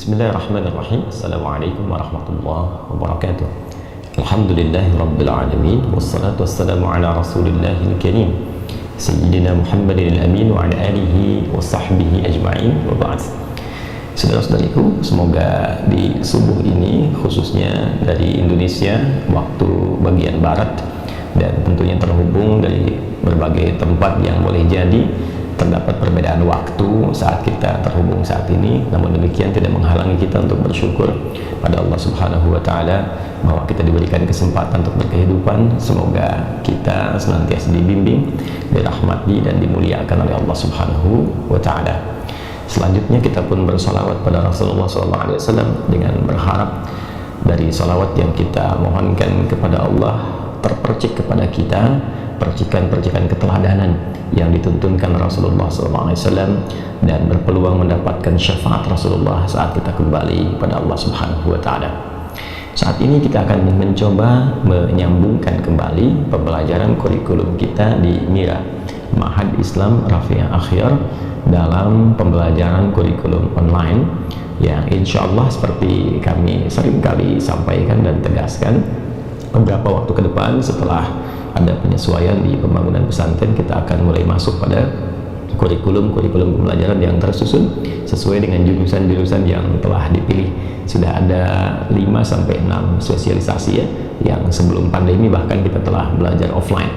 Bismillahirrahmanirrahim. Assalamualaikum warahmatullahi wabarakatuh. Alhamdulillahi rabbil alamin, wassalatu wassalamu ala rasulillahil karim Sayyidina Muhammadin al-amin wa ala alihi wa sahbihi ajma'in wa ba'd. Saudara-saudariku, semoga di subuh ini, khususnya dari Indonesia, waktu bagian barat, dan tentunya terhubung dari berbagai tempat yang boleh jadi terdapat perbedaan waktu saat kita terhubung saat ini, namun demikian tidak menghalangi kita untuk bersyukur pada Allah Subhanahu wa Ta'ala bahwa kita diberikan kesempatan untuk berkehidupan. Semoga kita senantiasa dibimbing, dirahmati dan dimuliakan oleh Allah Subhanahu wa Ta'ala. Selanjutnya kita pun bersalawat pada Rasulullah SAW dengan berharap dari salawat yang kita mohonkan kepada Allah terpercik kepada kita percikan-percikan keteladanan yang dituntunkan Rasulullah SAW dan berpeluang mendapatkan syafaat Rasulullah saat kita kembali pada Allah Subhanahu wa Ta'ala. Saat ini kita akan mencoba menyambungkan kembali pembelajaran kurikulum kita di MIRA, Ma'had Islam Rafiah Akhyar, dalam pembelajaran kurikulum online yang insya Allah seperti kami seringkali sampaikan dan tegaskan, beberapa waktu ke depan setelah ada penyesuaian di pembangunan pesantren, kita akan mulai masuk pada kurikulum pembelajaran yang tersusun sesuai dengan jurusan-jurusan yang telah dipilih. Sudah ada 5-6 spesialisasi ya, yang sebelum pandemi bahkan kita telah belajar offline.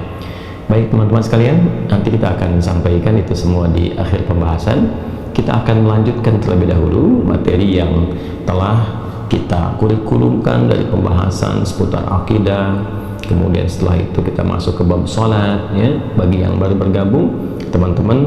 Baik teman-teman sekalian, nanti kita akan sampaikan itu semua di akhir pembahasan. Kita akan melanjutkan terlebih dahulu materi yang telah kita kurikulumkan dari pembahasan seputar akidah. Kemudian setelah itu kita masuk ke bab sholat ya. Bagi yang baru bergabung, teman-teman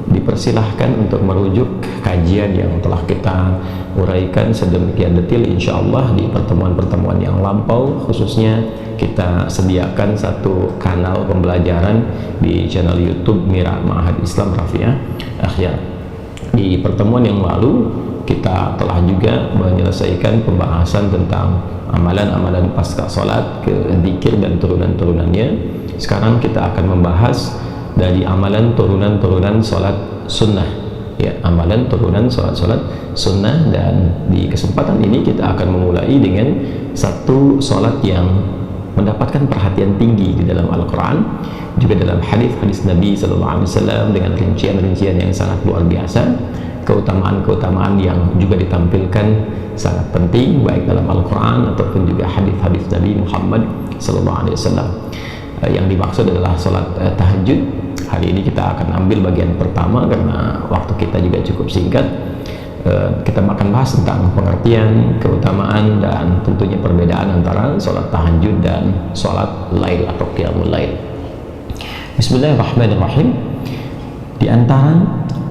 dipersilahkan untuk merujuk kajian yang telah kita uraikan sedemikian detil insya Allah di pertemuan-pertemuan yang lampau. Khususnya kita sediakan satu kanal pembelajaran di channel YouTube MIRA Ma'had Islam Rafiah Akhyar. Di pertemuan yang lalu kita telah juga menyelesaikan pembahasan tentang amalan-amalan pasca sholat, ke zikir dan turunan-turunannya. Sekarang kita akan membahas dari amalan turunan-turunan sholat sunnah ya, amalan turunan sholat sunnah. Dan di kesempatan ini kita akan memulai dengan satu sholat yang mendapatkan perhatian tinggi di dalam Al-Quran, juga dalam hadis-hadis Nabi SAW dengan rincian-rincian yang sangat luar biasa, keutamaan-keutamaan yang juga ditampilkan sangat penting baik dalam Al-Quran ataupun juga hadis-hadis Nabi Muhammad SAW. Yang dimaksud adalah sholat tahajud. Hari ini kita akan ambil bagian pertama karena waktu kita juga cukup singkat. Kita akan bahas tentang pengertian, keutamaan, dan tentunya perbedaan antara sholat tahajud dan sholat lail atau qiyamul lail. Bismillahirrahmanirrahim. Di antara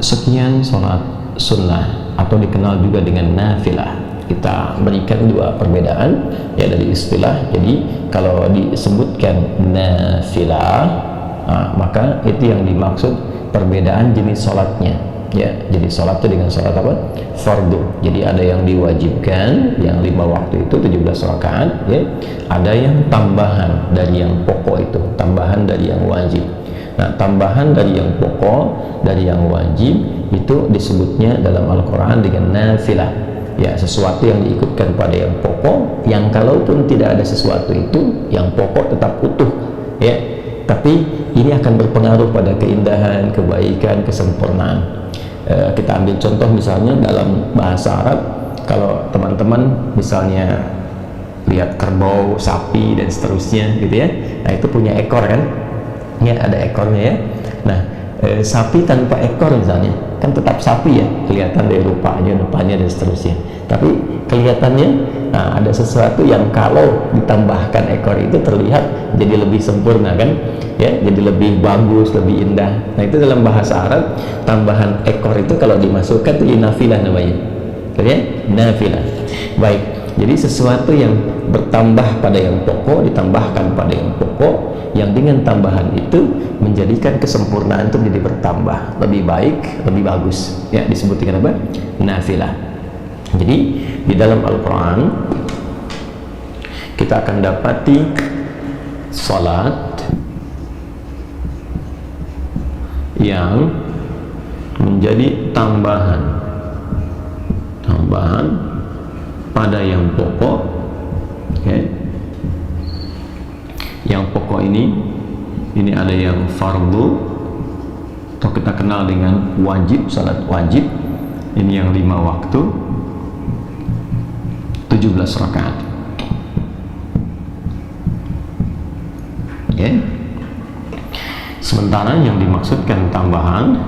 sekian sholat sunnah atau dikenal juga dengan nafilah, kita berikan dua perbedaan ya dari istilah. Jadi kalau disebutkan nafilah, maka itu yang dimaksud perbedaan jenis sholatnya ya. Jadi sholat itu dengan sholat apa? Fardu. Jadi ada yang diwajibkan yang 5 waktu itu 17 rakaat ya. Ada yang tambahan dari yang pokok itu, tambahan dari yang wajib. Nah, tambahan dari yang pokok, dari yang wajib itu disebutnya dalam Al-Quran dengan nafilah ya, sesuatu yang diikutkan pada yang pokok, yang kalaupun tidak ada sesuatu itu, yang pokok tetap utuh ya, tapi ini akan berpengaruh pada keindahan, kebaikan, kesempurnaan. Kita ambil contoh misalnya dalam bahasa Arab, kalau teman-teman misalnya lihat kerbau, sapi dan seterusnya gitu ya, nah itu punya ekor kan ya, ada ekornya ya. Nah sapi tanpa ekor misalnya kan tetap sapi ya, kelihatan dari rupanya, depannya dan seterusnya, tapi kelihatannya ada sesuatu yang kalau ditambahkan ekor itu terlihat jadi lebih sempurna kan ya, jadi lebih bagus, lebih indah. Nah itu dalam bahasa Arab, tambahan ekor itu kalau dimasukkan itu nafilah namanya ya, nafilah. Baik, jadi sesuatu yang bertambah pada yang pokok, ditambahkan pada yang pokok, yang dengan tambahan itu menjadikan kesempurnaan itu menjadi bertambah, lebih baik, lebih bagus ya, disebut dengan apa? Nafilah. Jadi di dalam Al-Quran kita akan dapati salat yang menjadi tambahan pada yang pokok, okay. Yang pokok ini ada yang fardu atau kita kenal dengan wajib, salat wajib. Ini yang 5 waktu, 17 rakaat. Okay. Sementara yang dimaksudkan tambahan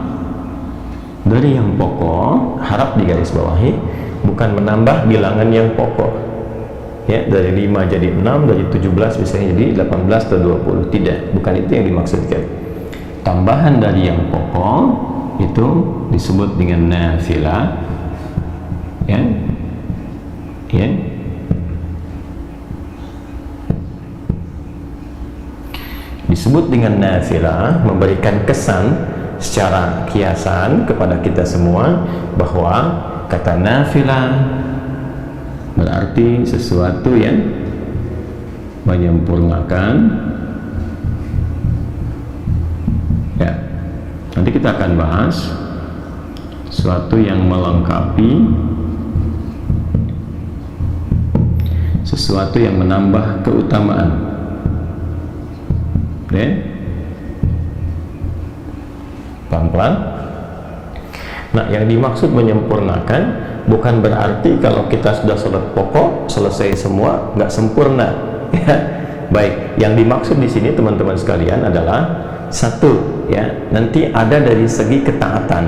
dari yang pokok, harap digarisbawahi, bukan menambah bilangan yang pokok, ya, dari 5 jadi 6, dari 17 bisa jadi 18 atau 20. Tidak, bukan itu yang dimaksudkan. Tambahan dari yang pokok itu disebut dengan nafilah, ya, ya. Disebut dengan nafilah, memberikan kesan secara kiasan kepada kita semua bahwa kata nafilah berarti sesuatu yang menyempurnakan, ya. Nanti kita akan bahas sesuatu yang melengkapi, sesuatu yang menambah keutamaan. Oke, pelan-pelan. Nah, yang dimaksud menyempurnakan bukan berarti kalau kita sudah sholat pokok selesai semua nggak sempurna. Ya, baik. Yang dimaksud di sini teman-teman sekalian adalah satu, ya, nanti ada dari segi ketaatan.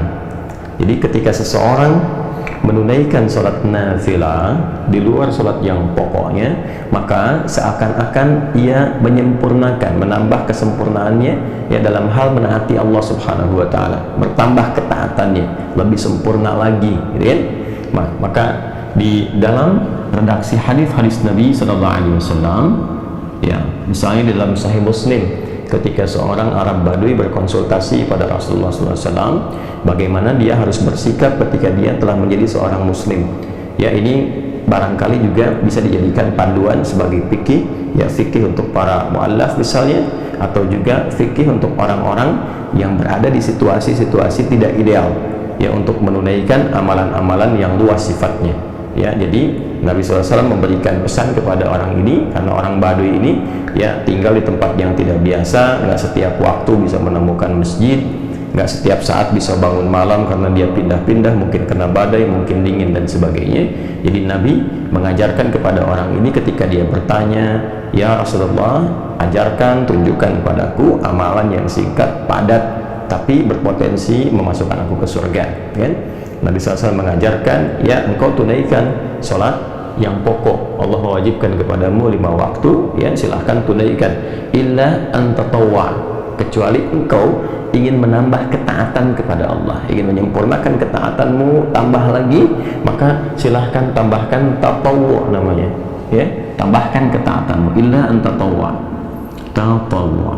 Jadi ketika seseorang menunaikan sholat nafilah di luar sholat yang pokoknya, maka seakan-akan ia menyempurnakan, menambah kesempurnaannya, ya, dalam hal menaati Allah Subhanahu wa Ta'ala, bertambah ketaatannya, lebih sempurna lagi, gitu kan? Maka di dalam redaksi hadis-hadis Nabi Sallallahu Alaihi Wasallam, ya, misalnya di dalam Sahih Muslim, ketika seorang Arab Badui berkonsultasi pada Rasulullah SAW bagaimana dia harus bersikap ketika dia telah menjadi seorang muslim, ya, ini barangkali juga bisa dijadikan panduan sebagai fikih, ya, fikih untuk para mu'allaf misalnya, atau juga fikih untuk orang-orang yang berada di situasi-situasi tidak ideal, ya, untuk menunaikan amalan-amalan yang luas sifatnya, ya. Jadi Nabi SAW memberikan pesan kepada orang ini, karena orang Baduy ini, ya, tinggal di tempat yang tidak biasa, nggak setiap waktu bisa menemukan masjid, nggak setiap saat bisa bangun malam karena dia pindah-pindah, mungkin kena badai, mungkin dingin dan sebagainya. Jadi Nabi mengajarkan kepada orang ini ketika dia bertanya, ya Rasulullah, ajarkan, tunjukkan kepadaku amalan yang singkat, padat, tapi berpotensi memasukkan aku ke surga, kan? Nabi SAW mengajarkan, ya, engkau tunaikan sholat yang pokok, Allah wajibkan kepadamu 5 waktu, ya, silahkan tunaikan. Illa antatawwa, kecuali engkau ingin menambah ketaatan kepada Allah, ingin menyempurnakan ketaatanmu, tambah lagi, maka silahkan tambahkan tatawwu namanya, ya, tambahkan ketaatanmu. Illa antatawwa, tatawwa.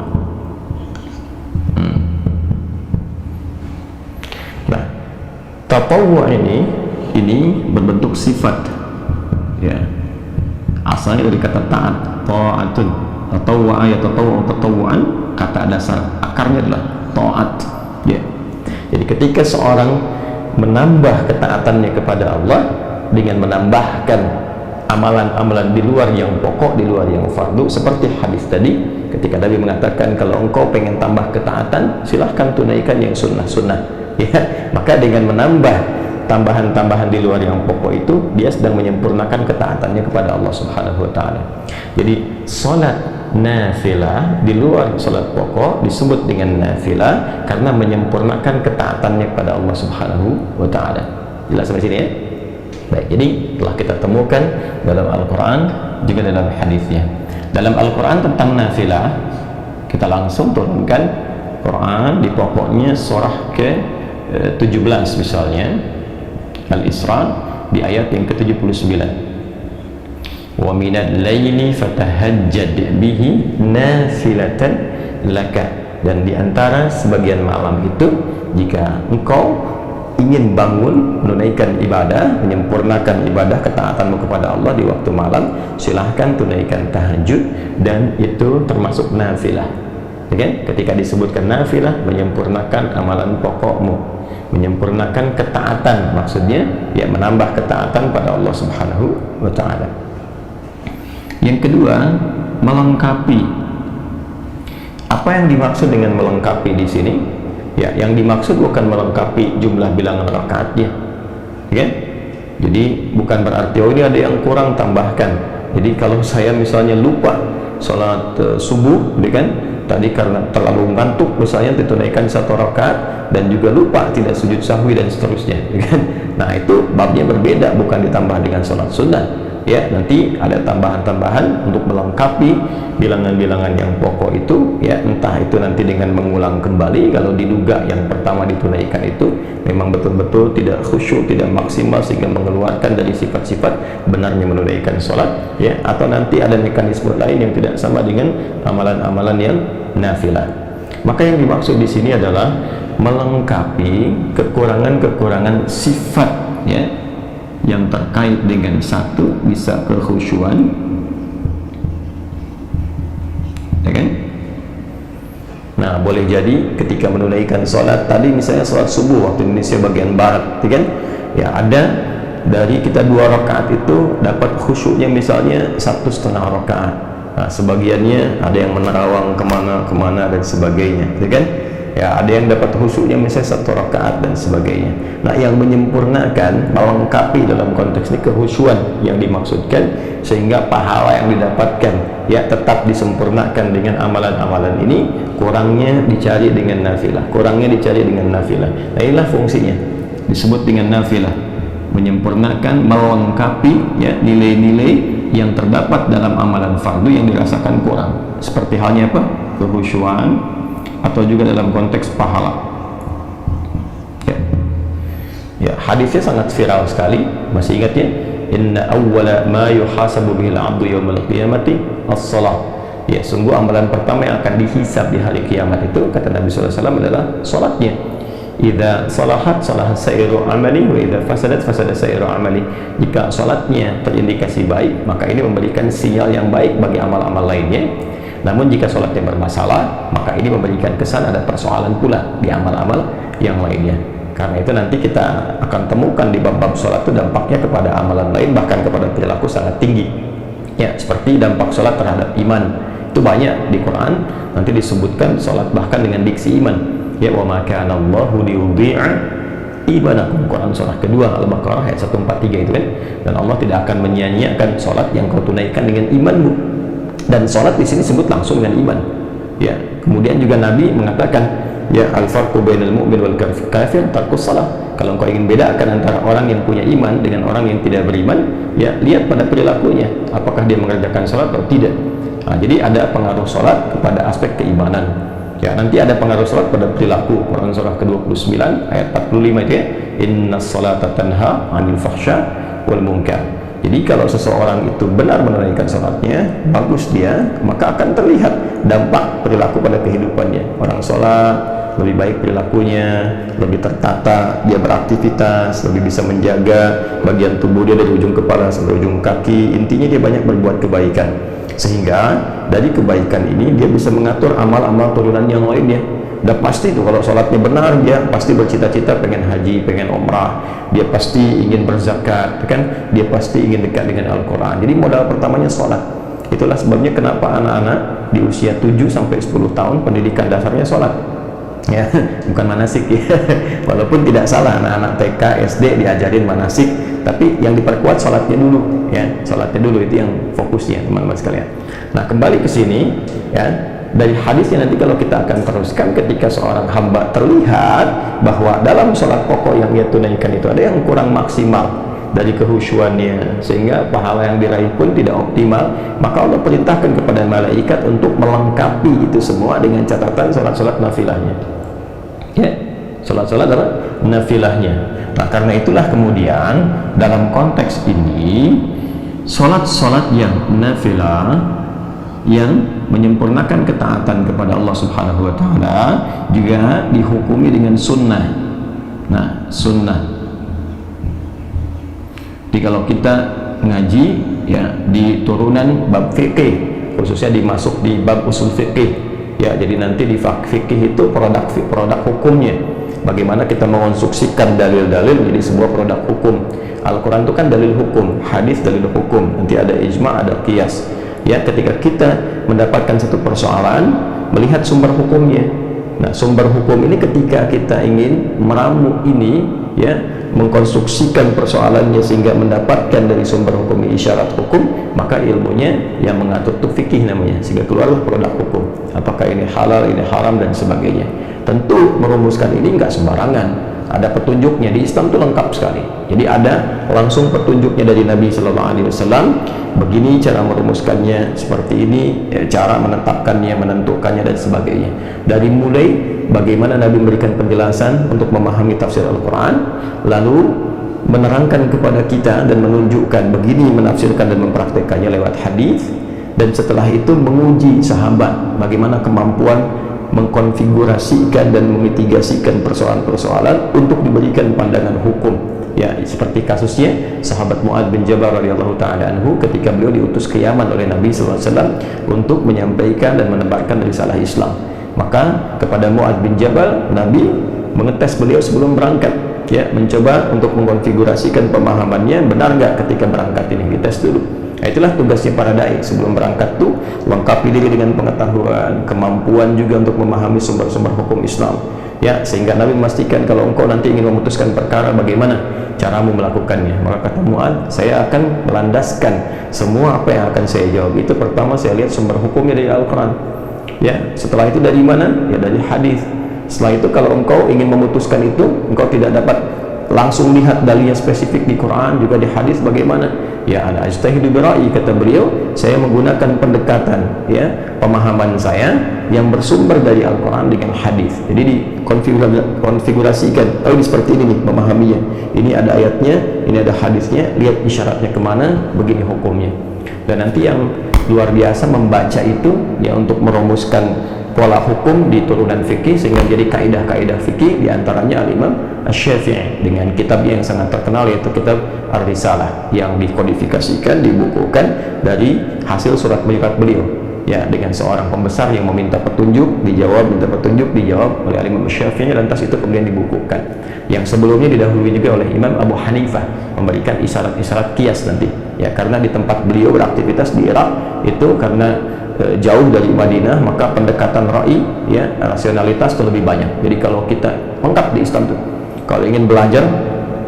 Nah, tatawwu ini berbentuk sifat, ya, asalnya dari kata taat, ta'atun, tatawwa, ya, tatawwu'an, kata dasar akarnya adalah taat, ya. Jadi ketika seorang menambah ketaatannya kepada Allah dengan menambahkan amalan-amalan di luar yang pokok, di luar yang fardu, seperti hadis tadi ketika Nabi mengatakan kalau engkau pengen tambah ketaatan silahkan tunaikan yang sunnah-sunnah, ya. Maka dengan menambah tambahan-tambahan di luar yang pokok itu, dia sedang menyempurnakan ketaatannya kepada Allah Subhanahu wa Ta'ala. Jadi sholat nafilah di luar sholat pokok disebut dengan nafilah karena menyempurnakan ketaatannya kepada Allah Subhanahu wa Ta'ala. Jelas sampai sini, ya? Baik, jadi telah kita temukan dalam Al-Quran juga dalam hadisnya. Dalam Al-Quran tentang nafilah, kita langsung turunkan Quran di pokoknya surah ke 17 misalnya, Al-Isra di ayat yang ke-79. Wa minal laili fatahajjad bihi nafilatan laka, dan di antara sebagian malam itu jika engkau ingin bangun menunaikan ibadah, menyempurnakan ibadah ketaatanmu kepada Allah di waktu malam, silahkan tunaikan tahajud, dan itu termasuk nafilah. Okay? Ketika disebutkan nafilah, menyempurnakan amalan pokokmu. menyempurnakan ketaatan, maksudnya ya menambah ketaatan pada Allah Subhanahu wa taala. Yang kedua, melengkapi. Apa yang dimaksud dengan melengkapi di sini? Ya, yang dimaksud bukan melengkapi jumlah bilangan rakaatnya, ya. Jadi bukan berarti oh ini ada yang kurang, tambahkan. Jadi kalau saya misalnya lupa sholat subuh, kan? Tadi karena terlalu ngantuk misalnya ditunaikan 1 rakaat dan juga lupa tidak sujud sahwi dan seterusnya, kan? Nah itu babnya berbeda, bukan ditambah dengan sholat sunnah. Ya, nanti ada tambahan-tambahan untuk melengkapi bilangan-bilangan yang pokok itu, ya, entah itu nanti dengan mengulang kembali kalau diduga yang pertama ditunaikan itu memang betul-betul tidak khusyuk, tidak maksimal sehingga mengeluarkan dari sifat-sifat benarnya menunaikan sholat, ya, atau nanti ada mekanisme lain yang tidak sama dengan amalan-amalan yang nafilah. Maka yang dimaksud di sini adalah melengkapi kekurangan-kekurangan sifat, ya, yang terkait dengan satu bisa kekhusyuan, ya kan? Nah, boleh jadi ketika menunaikan sholat tadi, misalnya sholat subuh waktu Indonesia bagian barat, ya kan? Ya, ada dari kita 2 rakaat itu dapat khusyuknya misalnya 1,5 rakaat. Nah, sebagiannya ada yang menerawang kemana-kemana dan sebagainya, ya kan? Ya, ada yang dapat khusyuknya misalnya 1 rakaat dan sebagainya. Nah, yang menyempurnakan, melengkapi dalam konteks ini kekhusyuan yang dimaksudkan, sehingga pahala yang didapatkan ya tetap disempurnakan dengan amalan-amalan ini, kurangnya dicari dengan nafilah, Nah, inilah fungsinya disebut dengan nafilah, menyempurnakan, melengkapi ya nilai-nilai yang terdapat dalam amalan fardu yang dirasakan kurang, seperti halnya apa? Kekhusyuan, atau juga dalam konteks pahala. Ya, hadisnya sangat viral sekali, masih ingat ya? Inna awwala ma yuhasabu bihil abdu yawmal qiyamati as-salah. Ya, sungguh amalan pertama yang akan dihisab di hari kiamat itu, kata Nabi SAW, adalah salatnya. Idza salahat salahat sa'iru amali wa idza fasadat fasada sa'iru amali. Jika salatnya terindikasi baik, maka ini memberikan sinyal yang baik bagi amal-amal lainnya. Namun jika sholatnya bermasalah, maka ini memberikan kesan ada persoalan pula di amal-amal yang lainnya. Karena itu nanti kita akan temukan di bab-bab sholat itu dampaknya kepada amalan lain, bahkan kepada perilaku sangat tinggi. Ya, seperti dampak sholat terhadap iman. Itu banyak di Quran, nanti disebutkan sholat bahkan dengan diksi iman. Ya, wa ma kana Allahu liyudhi'a imanakum. Quran surah kedua Al-Baqarah ayat 143 itu kan. Dan Allah tidak akan menyia-nyiakan sholat yang kau tunaikan dengan imanmu. Dan sholat di sini sebut langsung dengan iman. Ya, kemudian juga Nabi mengatakan, ya al-farqu bainal mu'min wal kafir tarkus shalah. Kalau engkau ingin bedakan antara orang yang punya iman dengan orang yang tidak beriman, ya lihat pada perilakunya, apakah dia mengerjakan sholat atau tidak. Nah, jadi ada pengaruh sholat kepada aspek keimanan. Ya, nanti ada pengaruh sholat pada perilaku. Quran surah ke-29 ayat 45 itu ya, innas sholata tanha 'anil fahsya wal munkar. Jadi kalau seseorang itu benar menunaikan sholatnya, bagus dia, maka akan terlihat dampak perilaku pada kehidupannya. Orang sholat lebih baik perilakunya, lebih tertata, dia beraktivitas, lebih bisa menjaga bagian tubuh dia dari ujung kepala sampai ujung kaki. Intinya dia banyak berbuat kebaikan, sehingga dari kebaikan ini dia bisa mengatur amal-amal turunan yang lainnya. Udah pasti tuh kalau sholatnya benar, dia pasti bercita-cita pengen haji, pengen umrah, dia pasti ingin berzakat, kan? Dia pasti ingin dekat dengan Al-Quran. Jadi modal pertamanya sholat. Itulah sebabnya kenapa anak-anak di usia 7 sampai 10 tahun pendidikan dasarnya sholat. Ya, bukan manasik ya. Walaupun tidak salah anak-anak TK, SD diajarin manasik, tapi yang diperkuat sholatnya dulu, ya. Sholatnya dulu itu yang fokusnya, teman-teman sekalian. Nah, kembali ke sini, ya. Dari hadisnya nanti kalau kita akan teruskan, ketika seorang hamba terlihat bahwa dalam sholat pokok yang dia tunaikan itu ada yang kurang maksimal dari kehusyuannya, sehingga pahala yang diraih pun tidak optimal, maka Allah perintahkan kepada malaikat untuk melengkapi itu semua dengan catatan sholat-sholat nafilahnya. Ya, sholat-sholat apa? Nafilahnya. Nah, karena itulah kemudian dalam konteks ini sholat-sholat yang nafilah yang menyempurnakan ketaatan kepada Allah Subhanahu wa taala juga dihukumi dengan sunnah. Nah, sunnah. Jadi kalau kita ngaji ya di turunan bab fikih, khususnya dimasuk di bab usul fikih, ya jadi nanti di fikih itu produk hukumnya. bagaimana kita mengonstruksikan dalil-dalil menjadi sebuah produk hukum. Al-Quran itu kan dalil hukum, hadis dalil hukum, nanti ada ijma', ada qiyas. Ya, ketika kita mendapatkan satu persoalan, melihat sumber hukumnya. Nah, sumber hukum ini ketika kita ingin meramu ini, ya, mengkonstruksikan persoalannya sehingga mendapatkan dari sumber hukum isyarat hukum, maka ilmunya yang mengatur itu fikih namanya, sehingga keluarlah produk hukum. Apakah ini halal, ini haram, dan sebagainya. Tentu merumuskan ini nggak sembarangan. Ada petunjuknya, di Islam itu lengkap sekali. Jadi ada langsung petunjuknya dari Nabi Shallallahu Alaihi Wasallam. Begini cara merumuskannya, seperti ini cara menetapkannya, menentukannya, dan sebagainya. Dari mulai bagaimana Nabi memberikan penjelasan untuk memahami tafsir Al-Quran, lalu menerangkan kepada kita dan menunjukkan begini menafsirkan dan mempraktekannya lewat hadis, dan setelah itu menguji sahabat bagaimana kemampuan mengkonfigurasikan dan memitigasikan persoalan-persoalan untuk diberikan pandangan hukum. Ya, seperti kasusnya sahabat Mu'adz bin Jabal radhiyallahu taala anhu ketika beliau diutus ke Yaman oleh Nabi sallallahu alaihi wasallam untuk menyampaikan dan menebarkan risalah Islam. Maka kepada Mu'adz bin Jabal, Nabi mengetes beliau sebelum berangkat, ya, mencoba untuk mengkonfigurasikan pemahamannya benar nggak ketika berangkat ini, dites dulu. Nah, itulah tugasnya para dai sebelum berangkat tuh, lengkapi diri dengan pengetahuan, kemampuan juga untuk memahami sumber-sumber hukum Islam. Ya, sehingga Nabi memastikan kalau engkau nanti ingin memutuskan perkara, bagaimana caramu melakukannya. Maka kata Mu'adz, saya akan melandaskan semua apa yang akan saya jawab itu pertama saya lihat sumber hukumnya dari Al-Quran. Ya, setelah itu dari mana? Ya, dari hadis. Setelah itu kalau engkau ingin memutuskan itu, engkau tidak dapat langsung lihat dalilnya spesifik di Quran, juga di hadis, bagaimana? Ya, ana ajtahidu bira'i, kata beliau, saya menggunakan pendekatan, ya, pemahaman saya yang bersumber dari Al-Quran dengan hadis. Jadi dikonfigurasikan, oh ini seperti ini nih memahaminya, ini ada ayatnya, ini ada hadisnya, lihat isyaratnya kemana, begini hukumnya. Dan nanti yang luar biasa membaca itu ya untuk merumuskan pola hukum di turunan fikih sehingga menjadi kaidah-kaidah fikih, diantaranya Al-Imam Asy-Syafi'i dengan kitabnya yang sangat terkenal yaitu kitab Ar-Risalah yang dikodifikasikan, dibukukan dari hasil surat menyurat beliau, ya, dengan seorang pembesar yang meminta petunjuk, dijawab, minta petunjuk, dijawab oleh Al-Imam Asy-Syafi'i, lantas itu kemudian dibukukan. Yang sebelumnya didahului juga oleh Imam Abu Hanifah memberikan isyarat-isyarat qiyas nanti, ya, karena di tempat beliau beraktivitas di Irak itu karena jauh dari Madinah, maka pendekatan ra'i, ya, rasionalitas itu lebih banyak. Jadi kalau kita lengkap di Islam tuh, kalau ingin belajar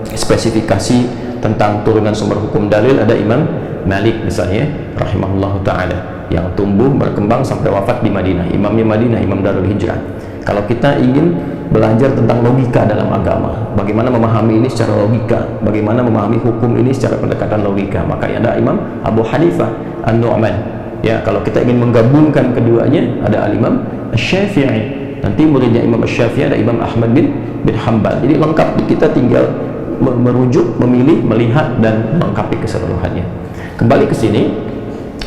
spesifikasi tentang turunan sumber hukum dalil, ada Imam Malik misalnya rahimahullahu ta'ala yang tumbuh berkembang sampai wafat di Madinah, imamnya Madinah, Imam Darul Hijrah. Kalau kita ingin belajar tentang logika dalam agama, bagaimana memahami ini secara logika, bagaimana memahami hukum ini secara pendekatan logika, maka ada Imam Abu Hanifah An-Nu'man. Ya, kalau kita ingin menggabungkan keduanya, ada Al-Imam Asy-Syafi'i. Nanti muridnya Imam Asy-Syafi'i ada Imam Ahmad bin Hanbal. Jadi lengkap, kita tinggal merujuk, memilih, melihat, dan melengkapi keseluruhannya. Kembali ke sini,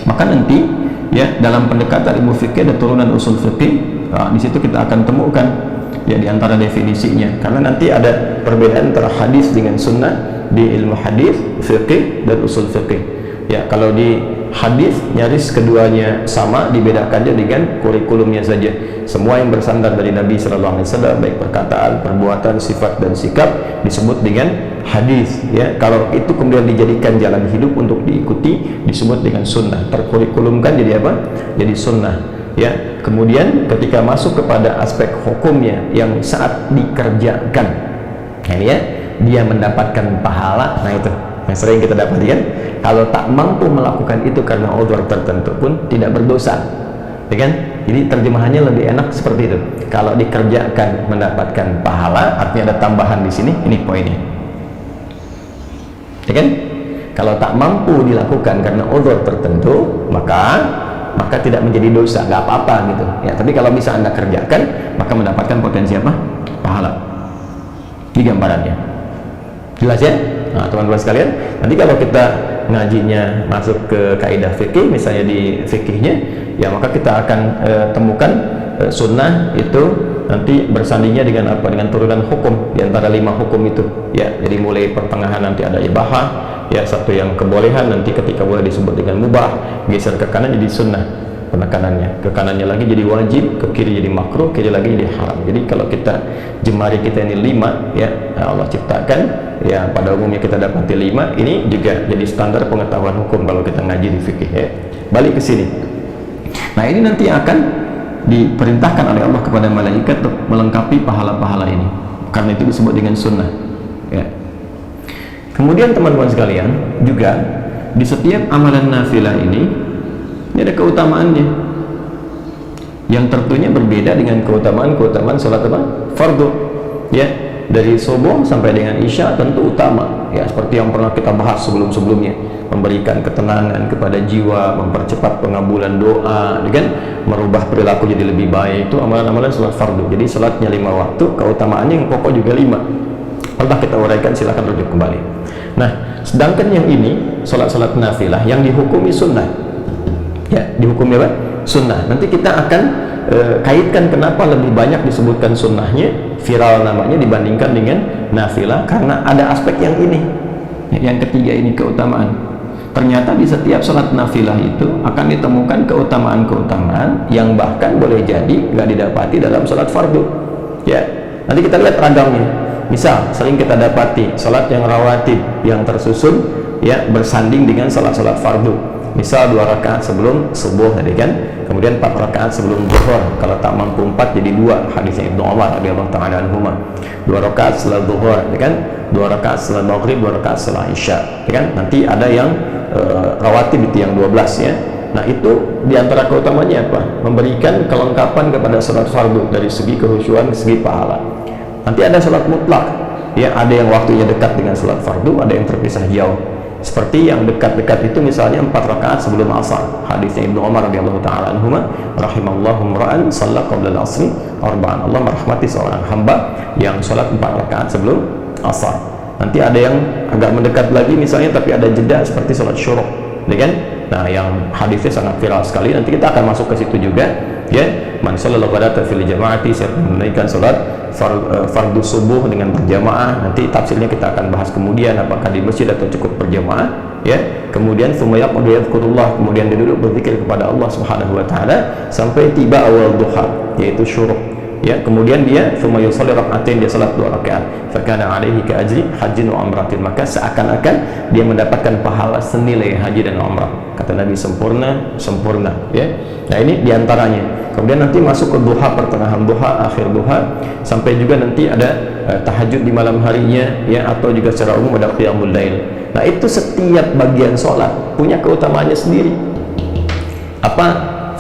maka nanti ya dalam pendekatan ilmu fikih ada turunan usul fikih. Nah, di situ kita akan temukan ya di antara definisinya. Karena nanti ada perbedaan antara hadis dengan sunnah di ilmu hadis, fikih, dan usul fikih. Ya, kalau di hadis nyaris keduanya sama, dibedakannya dengan kurikulumnya saja. Semua yang bersandar dari Nabi Sallallahu Alaihi Wasallam, baik perkataan, perbuatan, sifat, dan sikap, disebut dengan hadis. Ya, kalau itu kemudian dijadikan jalan hidup untuk diikuti, disebut dengan sunnah. Terkurikulumkan jadi apa? Jadi sunnah. Ya, kemudian ketika masuk kepada aspek hukumnya yang saat dikerjakan, ini ya, dia mendapatkan pahala. Nah itu yang sering kita dapati kan, kalau tak mampu melakukan itu karena uzur tertentu pun tidak berdosa, ya kan? Jadi terjemahannya lebih enak seperti itu. Kalau dikerjakan mendapatkan pahala, artinya ada tambahan di sini. Ini poinnya, ya kan? Kalau tak mampu dilakukan karena uzur tertentu, maka tidak menjadi dosa, nggak apa-apa gitu. Ya, tapi kalau bisa Anda kerjakan, maka mendapatkan potensi apa? Pahala. Ini gambarannya. Jelas ya? Nah, teman-teman sekalian, nanti kalau kita ngajinya masuk ke kaidah fikih, misalnya di fikihnya, ya maka kita akan temukan sunnah itu nanti bersandingnya dengan apa? Dengan turunan hukum di antara 5 hukum itu. Ya, jadi mulai pertengahan nanti ada ibahah, ya, satu yang kebolehan, nanti ketika boleh disebut dengan mubah, geser ke kanan jadi sunnah. penekanannya. Ke kanannya lagi jadi wajib, ke kiri jadi makruh, kiri lagi jadi haram. Jadi kalau kita jemari kita ini 5 ya, Allah ciptakan ya, pada umumnya kita dapati 5, ini juga jadi standar pengetahuan hukum kalau kita ngaji di fikih ya. Balik ke sini. Nah, ini nanti akan diperintahkan oleh Allah kepada malaikat untuk melengkapi pahala-pahala ini. Karena itu disebut dengan sunnah ya. Kemudian teman-teman sekalian, juga di setiap amalan nafilah ini ada keutamaannya yang tentunya berbeda dengan keutamaan sholat apa? Fardu ya. Dari subuh sampai dengan isya tentu utama ya, seperti yang pernah kita bahas sebelum-sebelumnya, memberikan ketenangan kepada jiwa, mempercepat pengabulan doa, kan? Merubah perilaku jadi lebih baik. Itu amalan-amalan sholat fardu. Jadi sholatnya 5 waktu, keutamaannya yang pokok juga 5. Pernah kita uraikan, silakan rujuk kembali. Nah, sedangkan yang ini sholat-sholat nafilah yang dihukumi sunnah ya, dihukumi apa? Sunnah. Nanti kita akan kaitkan kenapa lebih banyak disebutkan sunnahnya, viral namanya, dibandingkan dengan nafilah, karena ada aspek yang ini yang ketiga ini, keutamaan. Ternyata di setiap sholat nafilah itu akan ditemukan keutamaan-keutamaan yang bahkan boleh jadi nggak didapati dalam sholat fardu ya. Nanti kita lihat ragamnya. Misal sering kita dapati sholat yang rawatib yang tersusun ya, bersanding dengan sholat-sholat fardu. Misal 2 rakaat sebelum subuh tadi kan, kemudian 4 rakaat sebelum zuhur, kalau tak mampu 4 jadi 2, hadisnya Ibnu Umar radhiyallahu taala anhuma. 2 rakaat setelah zuhur ya kan, 2 rakaat setelah maghrib, 2 rakaat setelah isya ya kan. Nanti ada yang rawatib itu yang 12 ya. Nah, itu diantara keutamaannya apa? Memberikan kelengkapan kepada sholat fardu dari segi kehusyuan, segi pahala. Nanti ada sholat mutlak ya, ada yang waktunya dekat dengan sholat fardu, ada yang terpisah jauh. Seperti yang dekat-dekat itu misalnya 4 rakaat sebelum asar, hadisnya Ibnu Umar radhiyallahu taala anhuma, rahimallahu ra'an shalla qabla al-'asri arba'an. Allah merahmati seorang hamba yang sholat 4 rakaat sebelum asar. Nanti ada yang agak mendekat lagi misalnya tapi ada jeda, seperti sholat syuruk ya kan. Nah, yang hadisnya sangat viral sekali, nanti kita akan masuk ke situ juga ya. Man shallal ghadata fil jama'ati, siapa menunaikan sholat fardu subuh dengan berjamaah. Nanti tafsirnya kita akan bahas kemudian, apakah di masjid atau cukup berjamaah ya. Kemudian yadhkurullah, kemudian dia duduk berzikir kepada Allah Subhanahu wa taala sampai tiba awal duha, yaitu syuruk ya. Kemudian dia yusalli rak'atain, dia salat 2 rakaat, fakana alaihi ka ajri hajjin wa umratin, maka seakan-akan dia mendapatkan pahala senilai haji dan umrah. Kata Nabi, sempurna ya. Nah, ini diantaranya. Kemudian nanti masuk ke duha, pertengahan duha, akhir duha, sampai juga nanti ada tahajud di malam harinya ya, atau juga secara umum ada qiyamul lail. Nah, itu setiap bagian sholat punya keutamaannya sendiri. Apa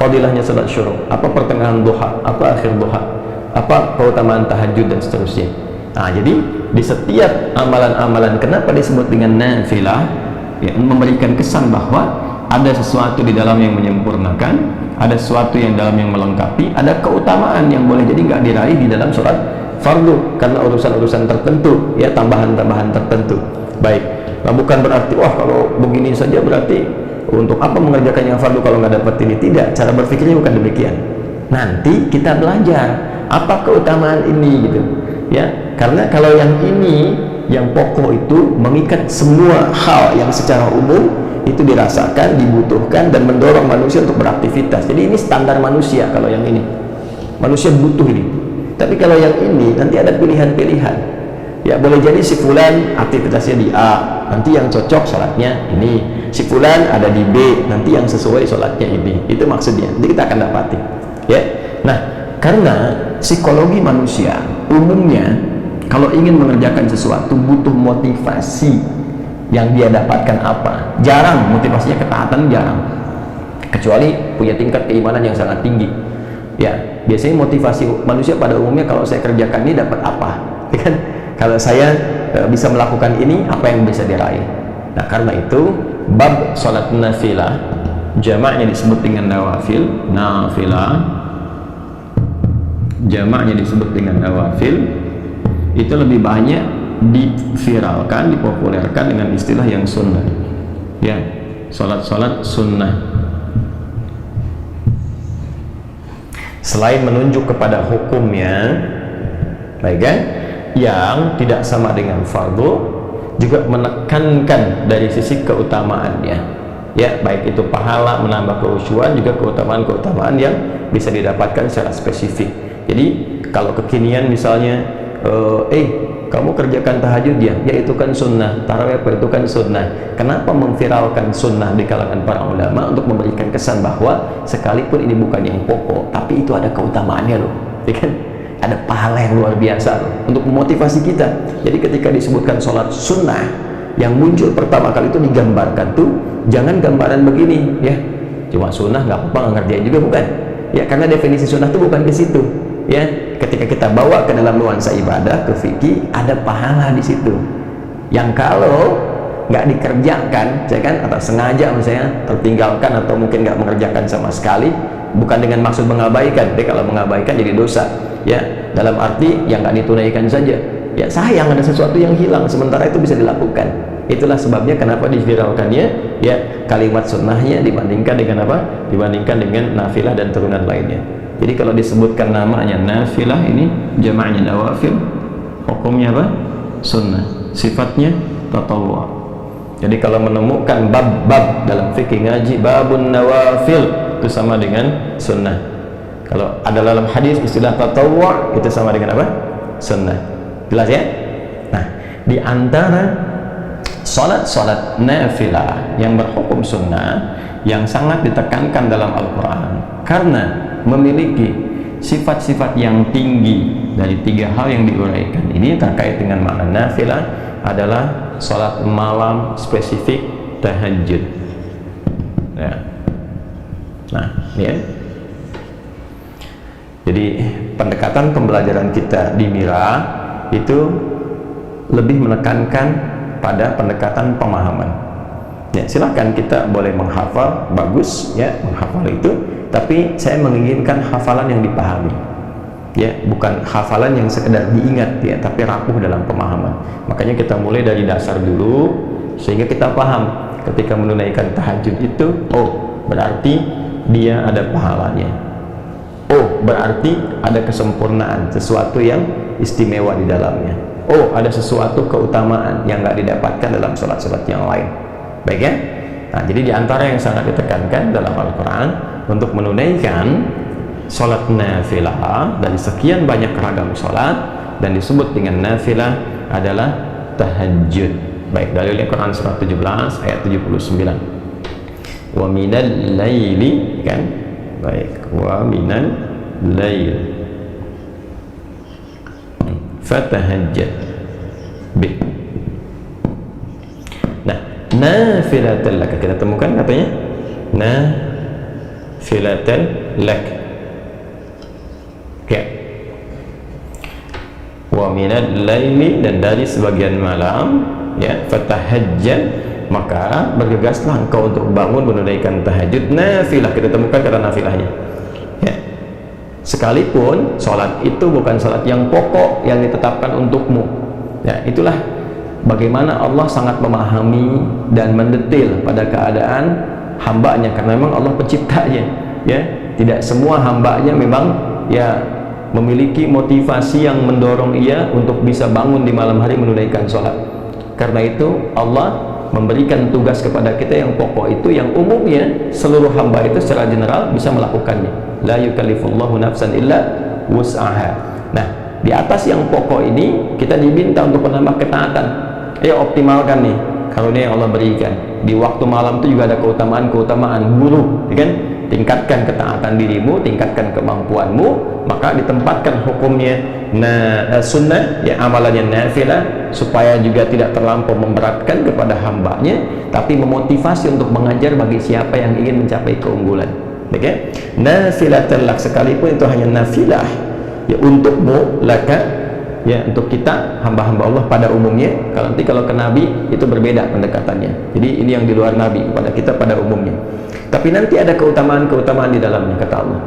fadilahnya sholat syuruk, apa pertengahan duha, apa akhir duha, apa keutamaan tahajud dan seterusnya. Nah, jadi di setiap amalan-amalan kenapa disebut dengan nafilah ya, memberikan kesan bahwa ada sesuatu di dalam yang menyempurnakan, ada sesuatu yang dalam yang melengkapi, ada keutamaan yang boleh jadi nggak diraih di dalam sholat fardu karena urusan-urusan tertentu ya, tambahan-tambahan tertentu. Baik, nah bukan berarti wah kalau begini saja berarti untuk apa mengerjakan yang fardu kalau nggak dapat ini. Tidak, cara berpikirnya bukan demikian. Nanti kita belajar apa keutamaan ini gitu ya, karena kalau yang ini yang pokok itu mengikat semua hal yang secara umum itu dirasakan, dibutuhkan, dan mendorong manusia untuk beraktivitas. Jadi ini standar manusia. Kalau yang ini manusia butuh ini. Tapi kalau yang ini nanti ada pilihan-pilihan ya, boleh jadi si fulan aktivitasnya di A, nanti yang cocok sholatnya ini. Si fulan ada di B, nanti yang sesuai sholatnya ini. Itu maksudnya. Jadi kita akan dapati ya. Nah, karena psikologi manusia umumnya kalau ingin mengerjakan sesuatu butuh motivasi. Yang dia dapatkan apa? Jarang motivasinya ketaatan, jarang. Kecuali punya tingkat keimanan yang sangat tinggi. Ya, biasanya motivasi manusia pada umumnya kalau saya kerjakan ini dapat apa? Ya kan? Kalau saya bisa melakukan ini, apa yang bisa diraih? Nah, karena itu bab salat nafilah jamaknya disebut dengan nawafil. Nafilah jamaknya disebut dengan nawafil. Itu lebih banyak diviralkan, dipopulerkan dengan istilah yang sunnah ya, sholat-sholat sunnah. Selain menunjuk kepada hukumnya baik kan, yang tidak sama dengan fardu, juga menekankan dari sisi keutamaannya ya, baik itu pahala, menambah kekhusyuan, juga keutamaan-keutamaan yang bisa didapatkan secara spesifik. Jadi kalau kekinian misalnya kamu kerjakan tahajud ya itu kan sunnah, tarawih apa itu kan sunnah. Kenapa memviralkan sunnah di kalangan para ulama? Untuk memberikan kesan bahwa sekalipun ini bukan yang pokok, tapi itu ada keutamaannya loh, ya kan? Ada pahala yang luar biasa loh, untuk memotivasi kita. Jadi ketika disebutkan sholat sunnah, yang muncul pertama kali itu digambarkan tuh jangan gambaran begini ya, cuma sunnah nggak apa-apa ngerjain juga, bukan ya, karena definisi sunnah itu bukan ke situ ya. Ketika kita bawa ke dalam nuansa ibadah, ke fikih, ada pahala di situ yang kalau nggak dikerjakan, ya kan, atau sengaja misalnya tertinggalkan atau mungkin nggak mengerjakan sama sekali, bukan dengan maksud mengabaikan. Jadi kalau mengabaikan jadi dosa ya, dalam arti yang nggak ditunaikan saja ya, sayang ada sesuatu yang hilang, sementara itu bisa dilakukan. Itulah sebabnya kenapa diviralkannya ya kalimat sunnahnya dibandingkan dengan apa? Dibandingkan dengan nafilah dan turunan lainnya. Jadi kalau disebutkan namanya nafilah, ini jamaknya nawafil, hukumnya apa? Sunnah, sifatnya tatawwu'. Jadi kalau menemukan bab-bab dalam fikih ngaji babun nawafil, itu sama dengan sunnah. Kalau ada dalam hadis istilah tatawwu' itu sama dengan apa? Sunnah. Jelas ya? Nah, di antara salat-salat nafilah yang berhukum sunnah yang sangat ditekankan dalam Al-Quran karena memiliki sifat-sifat yang tinggi dari 3 hal yang diuraikan ini terkait dengan makna nafilah adalah salat malam, spesifik tahajud ya. Nah ini ya, jadi pendekatan pembelajaran kita di Mira itu lebih menekankan pada pendekatan pemahaman ya. Silahkan kita boleh menghafal, bagus ya menghafal itu, tapi saya menginginkan hafalan yang dipahami ya, bukan hafalan yang sekedar diingat ya, tapi rapuh dalam pemahaman. Makanya kita mulai dari dasar dulu sehingga kita paham ketika menunaikan tahajud itu, oh berarti dia ada pahalanya, oh berarti ada kesempurnaan, sesuatu yang istimewa di dalamnya, oh ada sesuatu keutamaan yang nggak didapatkan dalam sholat-sholat yang lain. Baik ya. Nah, jadi diantara yang sangat ditekankan dalam Al-Quran untuk menunaikan sholat nafilah dari sekian banyak ragam sholat dan disebut dengan nafilah adalah tahajud. Baik, dalilnya Quran surah 17 ayat 79. Wa minal laili, kan? Baik, wa minal lail fatahajjad bi. Nah, nafilatan lak kita temukan katanya nafilatan lak ya, wa minal laili, dan dari sebagian malam ya, fatahajjad, maka bergegaslah engkau untuk bangun menunaikan tahajud. Nafilah kita temukan kata nafilahnya ya, sekalipun sholat itu bukan sholat yang pokok yang ditetapkan untukmu ya. Itulah bagaimana Allah sangat memahami dan mendetil pada keadaan hambanya, karena memang Allah penciptanya ya. Tidak semua hambanya memang ya memiliki motivasi yang mendorong ia untuk bisa bangun di malam hari menunaikan sholat. Karena itu Allah memberikan tugas kepada kita yang pokok itu, yang umumnya seluruh hamba itu secara general bisa melakukannya. La yukallifullahu nafsan illa wus'aha. Nah, di atas yang pokok ini kita diminta untuk menambah ketaatan. Ayo optimalkan nih karunia yang Allah berikan. Di waktu malam itu juga ada keutamaan-keutamaan guru, ya kan? Tingkatkan ketaatan dirimu, tingkatkan kemampuanmu, maka ditempatkan hukumnya sunnah ya, amalannya nafilah, supaya juga tidak terlampau memberatkan kepada hambanya, tapi memotivasi untuk mengajar bagi siapa yang ingin mencapai keunggulan. Oke, okay? Nafilatul lak, sekalipun itu hanya nafilah ya untukmu, laka ya, untuk kita hamba-hamba Allah pada umumnya. Kalau nanti kalau ke Nabi itu berbeda pendekatannya, jadi ini yang di luar Nabi, pada kita pada umumnya. Tapi nanti ada keutamaan-keutamaan di dalamnya kata Allah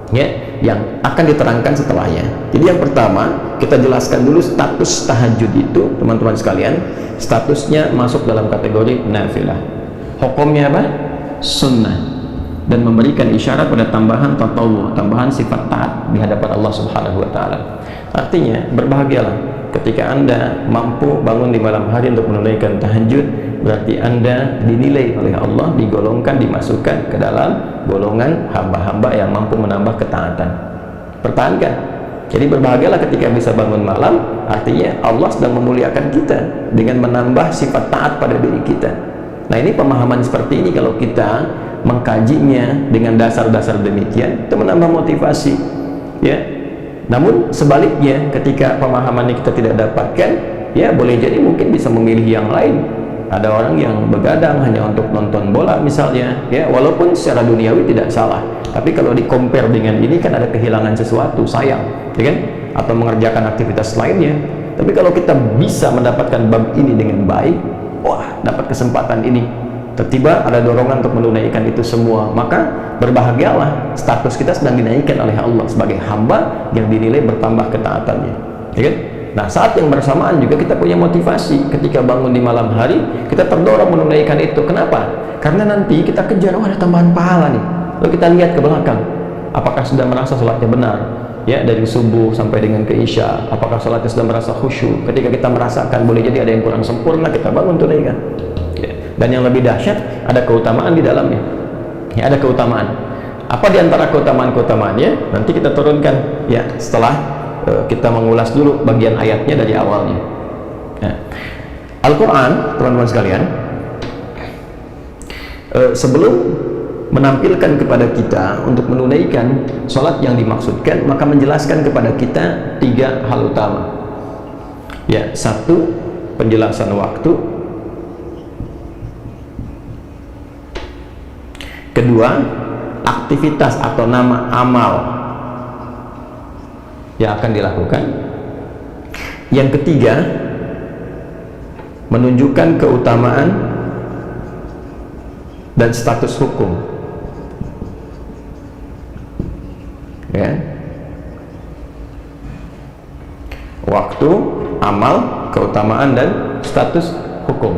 ya, yang akan diterangkan setelahnya. Jadi yang pertama kita jelaskan dulu status tahajud itu, teman-teman sekalian, statusnya masuk dalam kategori nafilah, hukumnya apa? Sunnah, dan memberikan isyarat pada tambahan tatawwu, tambahan sifat taat di hadapan Allah Subhanahu wa taala. Artinya berbahagialah ketika Anda mampu bangun di malam hari untuk menunaikan tahajud, berarti Anda dinilai oleh Allah, digolongkan, dimasukkan ke dalam golongan hamba-hamba yang mampu menambah ketaatan. Pertahankan. Jadi berbahagialah ketika bisa bangun malam, artinya Allah sedang memuliakan kita dengan menambah sifat taat pada diri kita. Nah, ini pemahaman seperti ini kalau kita mengkajinya dengan dasar-dasar demikian, itu menambah motivasi, ya. Namun sebaliknya, ketika pemahaman ini kita tidak dapatkan, ya boleh jadi mungkin bisa memilih yang lain. Ada orang yang begadang hanya untuk nonton bola misalnya, ya walaupun secara duniawi tidak salah, tapi kalau di compare dengan ini kan ada kehilangan sesuatu, sayang, ya kan? Atau mengerjakan aktivitas lainnya. Tapi kalau kita bisa mendapatkan bab ini dengan baik, wah, dapat kesempatan ini, tiba-tiba ada dorongan untuk menunaikan itu semua, maka berbahagialah, status kita sedang dinaikkan oleh Allah sebagai hamba yang dinilai bertambah ketaatannya, ya kan? Nah, saat yang bersamaan juga kita punya motivasi ketika bangun di malam hari, kita terdorong menunaikan itu. Kenapa? Karena nanti kita kejar, oh ada tambahan pahala nih. Lalu kita lihat ke belakang, apakah sudah merasa sholatnya benar, ya, dari subuh sampai dengan ke isya, apakah sholatnya sudah merasa khusyuk. Ketika kita merasakan boleh jadi ada yang kurang sempurna, kita bangun tunaikan, ya. Dan yang lebih dahsyat, ada keutamaan di dalamnya, ya, ada keutamaan. Apa di antara keutamaan-keutamaannya nanti kita turunkan, ya, setelah kita mengulas dulu bagian ayatnya dari awalnya. Nah, Al-Quran, teman-teman sekalian, sebelum menampilkan kepada kita untuk menunaikan sholat yang dimaksudkan, maka menjelaskan kepada kita 3 hal utama. Ya, 1, penjelasan waktu. Kedua, aktivitas atau nama amal yang akan dilakukan. Yang ketiga, menunjukkan keutamaan dan status hukum, ya. Waktu, amal, keutamaan, dan status hukum.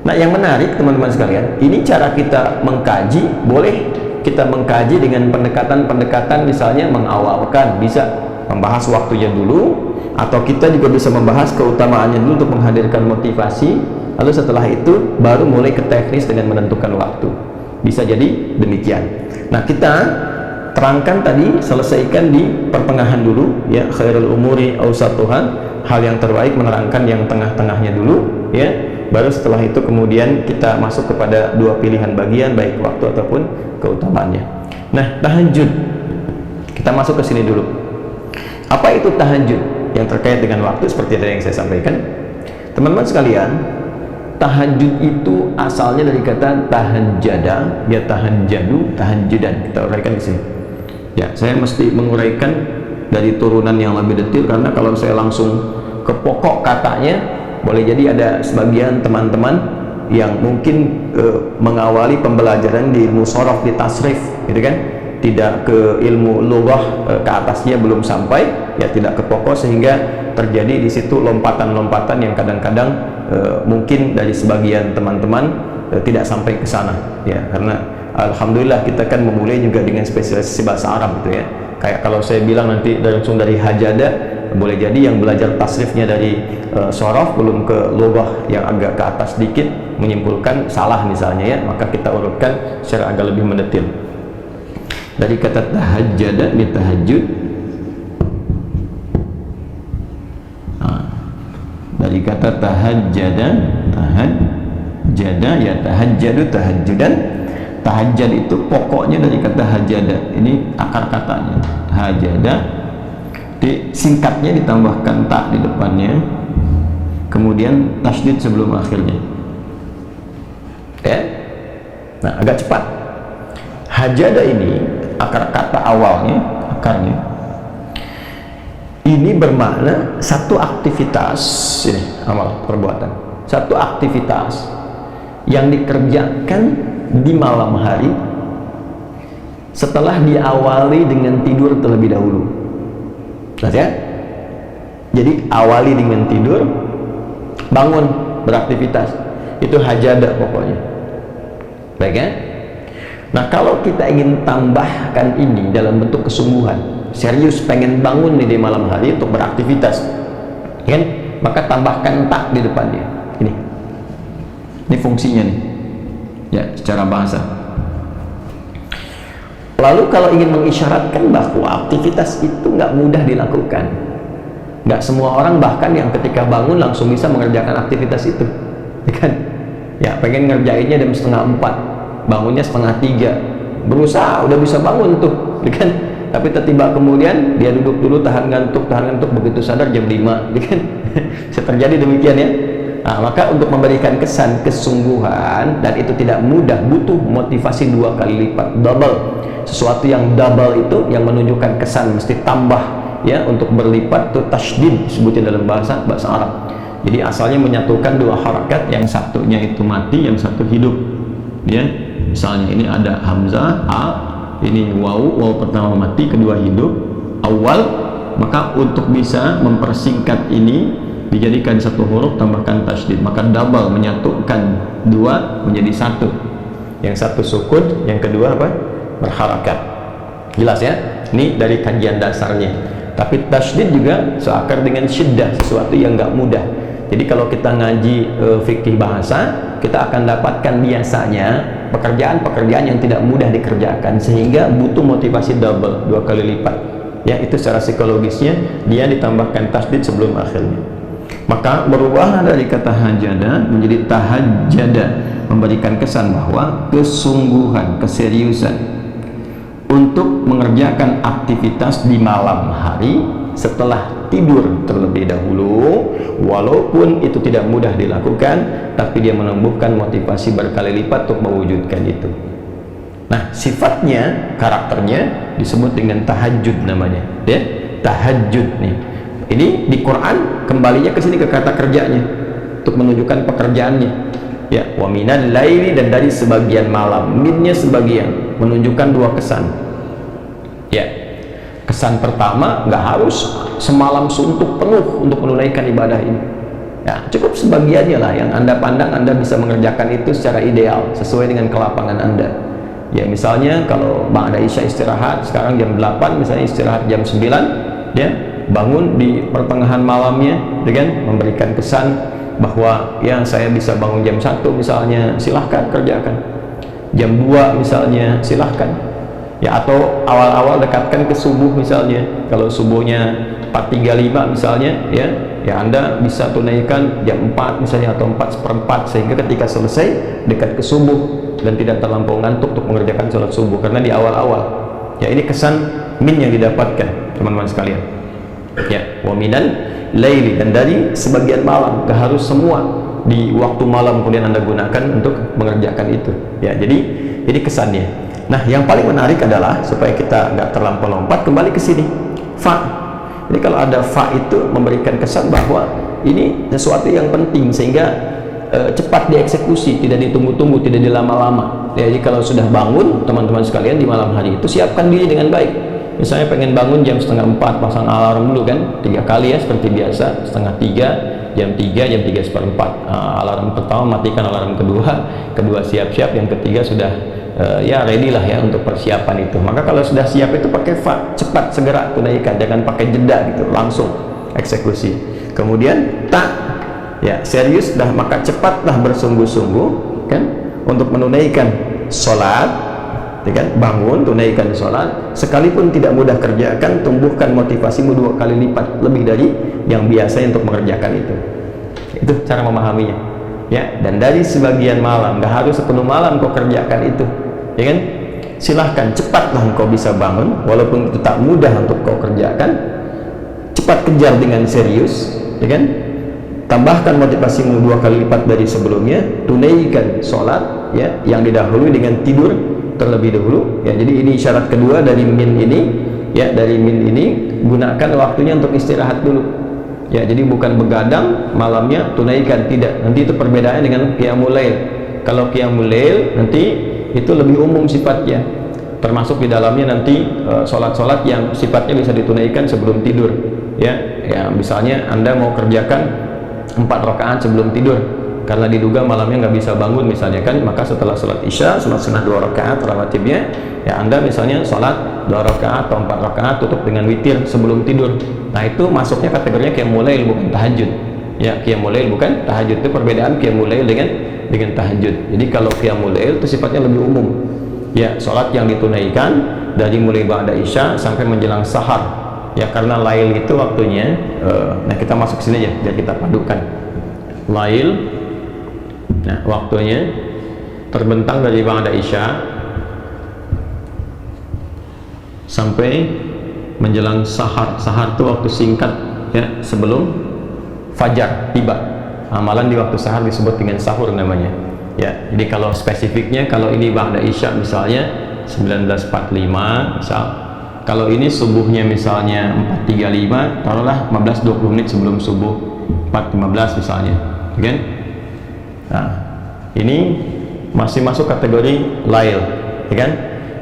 Nah, yang menarik teman-teman sekalian, ini cara kita mengkaji. Boleh kita mengkaji dengan pendekatan-pendekatan, misalnya mengawalkan, bisa membahas waktunya dulu, atau kita juga bisa membahas keutamaannya dulu untuk menghadirkan motivasi, lalu setelah itu baru mulai ke teknis dengan menentukan waktu. Bisa jadi demikian. Nah, kita terangkan tadi, selesaikan di pertengahan dulu, ya, khairul umuri awsatuha, hal yang terbaik menerangkan yang tengah-tengahnya dulu, ya. Baru setelah itu kemudian kita masuk kepada 2 pilihan bagian, baik waktu ataupun keutamaannya. Nah, tahajud, kita masuk ke sini dulu. Apa itu tahajud? Yang terkait dengan waktu seperti tadi yang saya sampaikan, teman-teman sekalian, tahajud itu asalnya dari kata tahajjada, ya, tahajjadu, tahajjudan. Kita uraikan di sini. Ya, saya mesti menguraikan dari turunan yang lebih detail, karena kalau saya langsung ke pokok katanya, boleh jadi ada sebagian teman-teman yang mungkin mengawali pembelajaran di ilmu shorof, di tasrif, gitu kan, tidak ke ilmu lughah, ke atasnya belum sampai, ya, tidak ke pokok, sehingga terjadi di situ lompatan-lompatan yang kadang-kadang mungkin dari sebagian teman-teman tidak sampai ke sana, ya. Karena alhamdulillah kita kan memulai juga dengan spesialisasi bahasa Arab, gitu ya. Kayak kalau saya bilang nanti langsung dari hajada, boleh jadi yang belajar tasrifnya dari shorof belum ke lughah yang agak ke atas sedikit, menyimpulkan salah misalnya, ya. Maka kita urutkan secara agak lebih mendetil. Dari kata tahajjada, tahajud. Dari kata tahajjada, ya, tahajjadu, tahajjudan. Tahajjud itu pokoknya dari kata hajada. Ini akar katanya. Hajada, singkatnya ditambahkan tak di depannya, kemudian tasydid sebelum akhirnya, ya. Nah, agak cepat. Hajada ini akar kata awalnya, akarnya ini bermakna satu aktivitas, ini amal perbuatan, satu aktivitas yang dikerjakan di malam hari setelah diawali dengan tidur terlebih dahulu. Nah, ya, jadi awali dengan tidur, bangun beraktivitas, itu hajada pokoknya, baik, ya. Nah, kalau kita ingin tambahkan ini dalam bentuk kesungguhan, serius pengen bangun nih di malam hari untuk beraktivitas, kan? Maka tambahkan tak di depannya. Ini fungsinya nih, ya, secara bahasa. Lalu kalau ingin mengisyaratkan bahwa aktivitas itu nggak mudah dilakukan, nggak semua orang bahkan yang ketika bangun langsung bisa mengerjakan aktivitas itu, ya kan? Ya, pengen ngerjainnya jam 3:30, bangunnya 2:30, berusaha udah bisa bangun tuh, ya kan? Tapi tiba-tiba kemudian dia duduk dulu, tahan ngantuk, begitu sadar jam 5, ya kan? Bisa terjadi demikian ya. Nah, maka untuk memberikan kesan kesungguhan, dan itu tidak mudah, butuh motivasi 2 kali lipat, double. Sesuatu yang double itu yang menunjukkan kesan mesti tambah, ya, untuk berlipat itu tasydid disebutnya dalam bahasa Arab. Jadi asalnya menyatukan 2 harakat, yang satunya itu mati, yang satu hidup, ya. Misalnya ini ada hamzah a, ini waw pertama mati, kedua hidup, awal. Maka untuk bisa mempersingkat ini dijadikan satu huruf tambahkan tasydid, maka double, menyatukan 2 menjadi 1. Yang satu sukun, yang kedua apa? Berharakat. Jelas ya? Ini dari kajian dasarnya. Tapi tasydid juga seakar dengan syiddah, sesuatu yang nggak mudah. Jadi kalau kita ngaji fikih bahasa, kita akan dapatkan biasanya pekerjaan-pekerjaan yang tidak mudah dikerjakan, sehingga butuh motivasi double, 2 kali lipat. Ya, itu secara psikologisnya dia ditambahkan tasydid sebelum akhirnya. Maka berubahlah dari kata hajada menjadi tahajjada, memberikan kesan bahwa kesungguhan, keseriusan untuk mengerjakan aktivitas di malam hari setelah tidur terlebih dahulu, walaupun itu tidak mudah dilakukan, tapi dia menumbuhkan motivasi berkali lipat untuk mewujudkan itu. Nah, sifatnya, karakternya disebut dengan tahajud namanya, ya, tahajud nih. Ini di Quran kembalinya ke sini, ke kata kerjanya, untuk menunjukkan pekerjaannya, ya, wa minal laili, dan dari sebagian malam. Minnya sebagian, menunjukkan 2 kesan, ya. Kesan pertama, nggak harus semalam suntuk penuh untuk menunaikan ibadah ini, ya, cukup sebagiannya lah yang Anda pandang Anda bisa mengerjakan itu secara ideal sesuai dengan kelapangan Anda. Ya, misalnya kalau Ba'da Isya istirahat, sekarang jam 8, misalnya istirahat jam 9, ya, bangun di pertengahan malamnya dengan memberikan kesan bahwa ya saya bisa bangun jam 1 misalnya, silahkan kerjakan. Jam 2 misalnya, silahkan, ya, atau awal-awal dekatkan ke subuh misalnya. Kalau subuhnya 4:35 misalnya, ya Anda bisa tunaikan jam 4 misalnya, atau 4:15, sehingga ketika selesai dekat ke subuh dan tidak terlampau ngantuk untuk mengerjakan sholat subuh, karena di awal-awal. Ya, ini kesan min yang didapatkan teman-teman sekalian. Ya, wa minal laili, dan dari sebagian malam, gak harus semua di waktu malam kemudian Anda gunakan untuk mengerjakan itu, ya. Jadi ini kesannya. Nah, yang paling menarik adalah supaya kita nggak terlampau lompat, kembali ke sini, fa. Jadi kalau ada fa itu memberikan kesan bahwa ini sesuatu yang penting, sehingga cepat dieksekusi, tidak ditunggu-tunggu, tidak dilama-lama. Ya, jadi kalau sudah bangun teman-teman sekalian di malam hari itu, siapkan diri dengan baik. Misalnya pengen bangun jam 3:30, pasang alarm dulu kan, 3 kali ya, seperti biasa, 2:30, jam 3, jam 3:04. Alarm pertama matikan, alarm kedua siap-siap, yang ketiga sudah ya ready lah ya untuk persiapan itu. Maka kalau sudah siap itu pakai fa, cepat segera tunaikan, jangan pakai jeda gitu, langsung eksekusi. Kemudian tak, ya, serius dah, maka cepatlah bersungguh-sungguh kan untuk menunaikan sholat. Kan? Bangun, tunaikan sholat, sekalipun tidak mudah kerjakan, tumbuhkan motivasimu 2 kali lipat lebih dari yang biasa untuk mengerjakan itu. Itu cara memahaminya, ya. Dan dari sebagian malam, gak harus sepenuh malam kau kerjakan itu, ya kan? Silahkan, cepatlah engkau bisa bangun, walaupun itu tak mudah untuk kau kerjakan, cepat kejar dengan serius, ya kan? Tambahkan motivasimu 2 kali lipat dari sebelumnya, tunaikan sholat, ya, yang didahului dengan tidur terlebih dahulu, ya. Jadi ini syarat kedua dari min ini, ya, dari min ini gunakan waktunya untuk istirahat dulu, ya. Jadi bukan begadang malamnya tunaikan, tidak. Nanti itu perbedaannya dengan qiyamul lail. Kalau qiyamul lail nanti itu lebih umum sifatnya, termasuk di dalamnya nanti sholat-sholat yang sifatnya bisa ditunaikan sebelum tidur, ya. Ya, misalnya Anda mau kerjakan 4 rakaat sebelum tidur, karena diduga malamnya nggak bisa bangun misalnya kan, maka setelah sholat isya, sholat sunnah 2 rakaat rawatibnya, ya Anda misalnya sholat 2 rakaat atau 4 rakaat tutup dengan witir sebelum tidur. Nah itu masuknya kategorinya qiyamul lail, bukan tahajud. Ya, qiyamul lail bukan tahajud. Itu perbedaan qiyamul lail dengan tahajud. Jadi kalau qiyamul lail itu sifatnya lebih umum. Ya, sholat yang ditunaikan dari mulai ba'da isya sampai menjelang sahar. Ya, karena lail itu waktunya nah kita masuk sini aja biar kita padukan. Lail, nah waktunya terbentang dari ba'da isya sampai menjelang sahar. Sahar itu waktu singkat ya sebelum fajar tiba. Amalan di waktu sahar disebut dengan sahur namanya. Ya, jadi kalau spesifiknya kalau ini ba'da isya misalnya 19.45 misal. Kalau ini subuhnya misalnya 4.35, taruhlah 15-20 menit sebelum subuh 4.15 misalnya, kan? Nah, ini masih masuk kategori lail, ya kan?